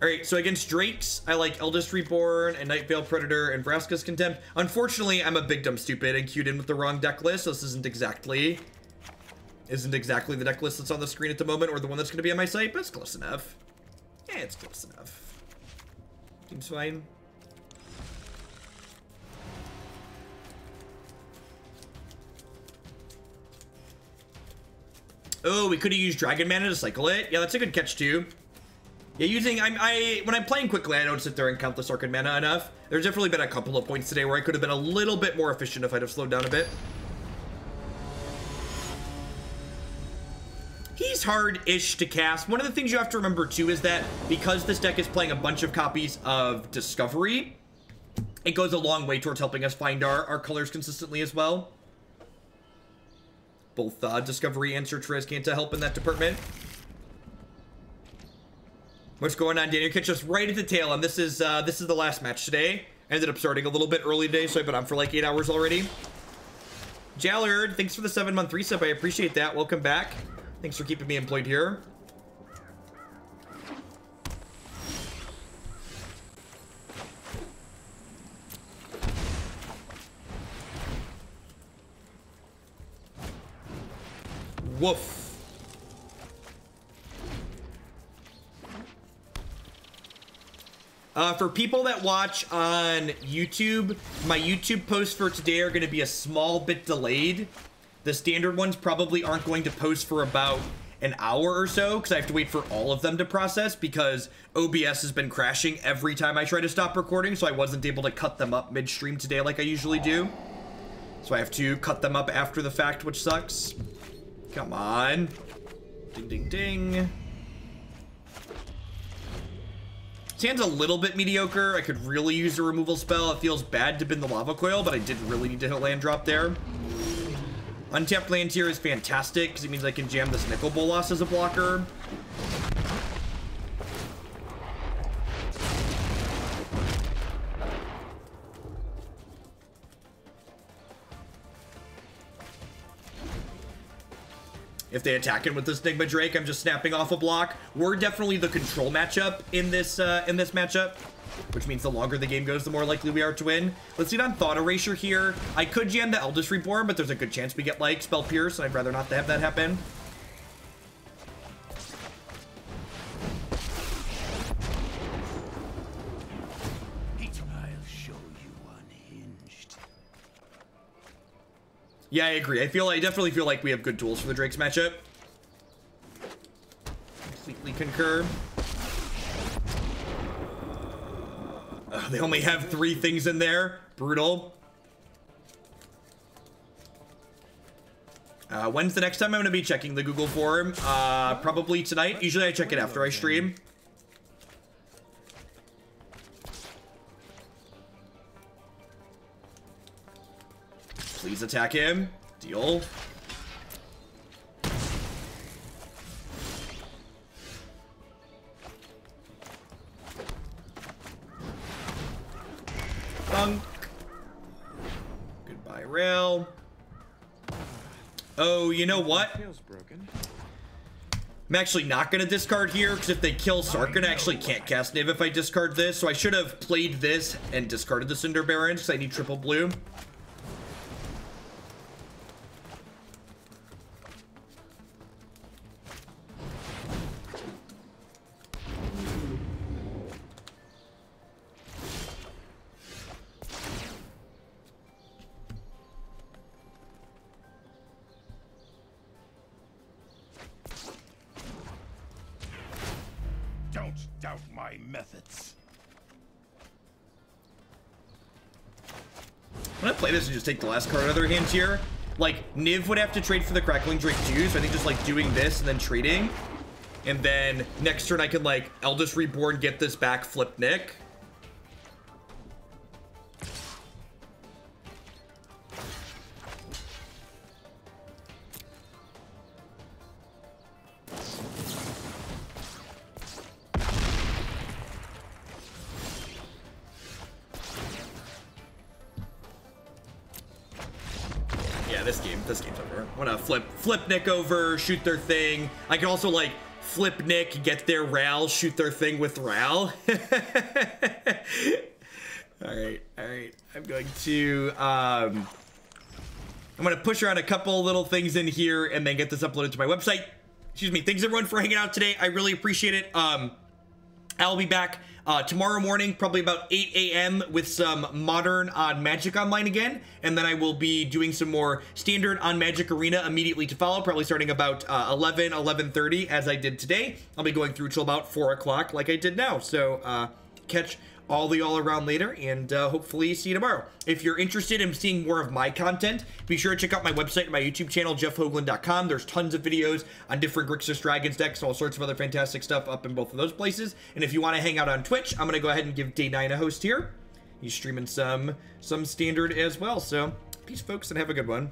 All right, so against Drakes, I like Eldest Reborn and Night Veil Predator and Vraska's Contempt. Unfortunately, I'm a big dumb stupid and queued in with the wrong deck list, so this isn't exactly the deck list that's on the screen at the moment, or the one that's going to be on my site, but it's close enough. Yeah, it's close enough. Seems fine. Oh, we could have used Dragon Mana to cycle it. Yeah, that's a good catch too. Yeah, when I'm playing quickly, I don't sit there and count the Sarkhan mana enough. There's definitely been a couple of points today where I could have been a little bit more efficient if I'd have slowed down a bit. He's hard-ish to cast. One of the things you have to remember too is that because this deck is playing a bunch of copies of Discovery, it goes a long way towards helping us find our colors consistently as well. Both Discovery and Search for Azcanta help in that department. What's going on, Daniel? Catch us right at the tail end. This is the last match today. I ended up starting a little bit early today, so I've been on for like 8 hours already. Jallard, thanks for the 7-month resub. I appreciate that. Welcome back. Thanks for keeping me employed here. Woof. For people that watch on YouTube, my YouTube posts for today are going to be a small bit delayed. The standard ones probably aren't going to post for about an hour or so, because I have to wait for all of them to process, because OBS has been crashing every time I try to stop recording, so I wasn't able to cut them up midstream today like I usually do. So I have to cut them up after the fact, which sucks. Come on. Ding, ding, ding. This hand's a little bit mediocre. I could really use a removal spell. It feels bad to bin the Lava Coil, but I didn't really need to hit land drop there. Untapped land here is fantastic, because it means I can jam this Nicol Bolas as a blocker. If they attack it with this Enigma Drake, I'm just snapping off a block. We're definitely the control matchup in this matchup, which means the longer the game goes, the more likely we are to win. Let's see it on Thought Erasure here. I could jam the Eldest Reborn, but there's a good chance we get like Spell Pierce, and I'd rather not have that happen. I'll show you unhinged. Yeah, I agree. I definitely feel like we have good tools for the Drake's matchup. Completely concur. They only have 3 things in there. Brutal. When's the next time I'm going to be checking the Google form? Probably tonight. Usually I check it after I stream. Please attack him. Deal. Thunk. Goodbye, Rail. Oh, you know what? I'm actually not going to discard here, because if they kill Sarkhan, I actually can't cast Niv if I discard this. So I should have played this and discarded the Cinder Barrens, because I need triple blue. Don't doubt my methods. I'm gonna play this and just take the last card out of their hands here. Like, Niv would have to trade for the Crackling Drake too, so I think just like doing this and then trading. And then next turn I can like Eldest Reborn, get this back, flip Nick. This game's over. I want to flip Nick over, shoot their thing. I can also like flip Nick, get their Ral, shoot their thing with Ral. all right. I'm going to push around a couple little things in here and then get this uploaded to my website. Excuse me. Thanks everyone for hanging out today. I really appreciate it. I'll be back tomorrow morning, probably about 8 a.m. with some Modern on Magic Online again. And then I will be doing some more Standard on Magic Arena immediately to follow, probably starting about 11:30 as I did today. I'll be going through till about 4 o'clock like I did now. So catch all the all around later, and hopefully see you tomorrow. If you're interested in seeing more of my content, be sure to check out my website and my YouTube channel, jeffhoagland.com. There's tons of videos on different Grixis Dragons decks, all sorts of other fantastic stuff up in both of those places. And if you want to hang out on Twitch, I'm going to go ahead and give Day 9 a host here. He's streaming some Standard as well. So peace, folks, and have a good one.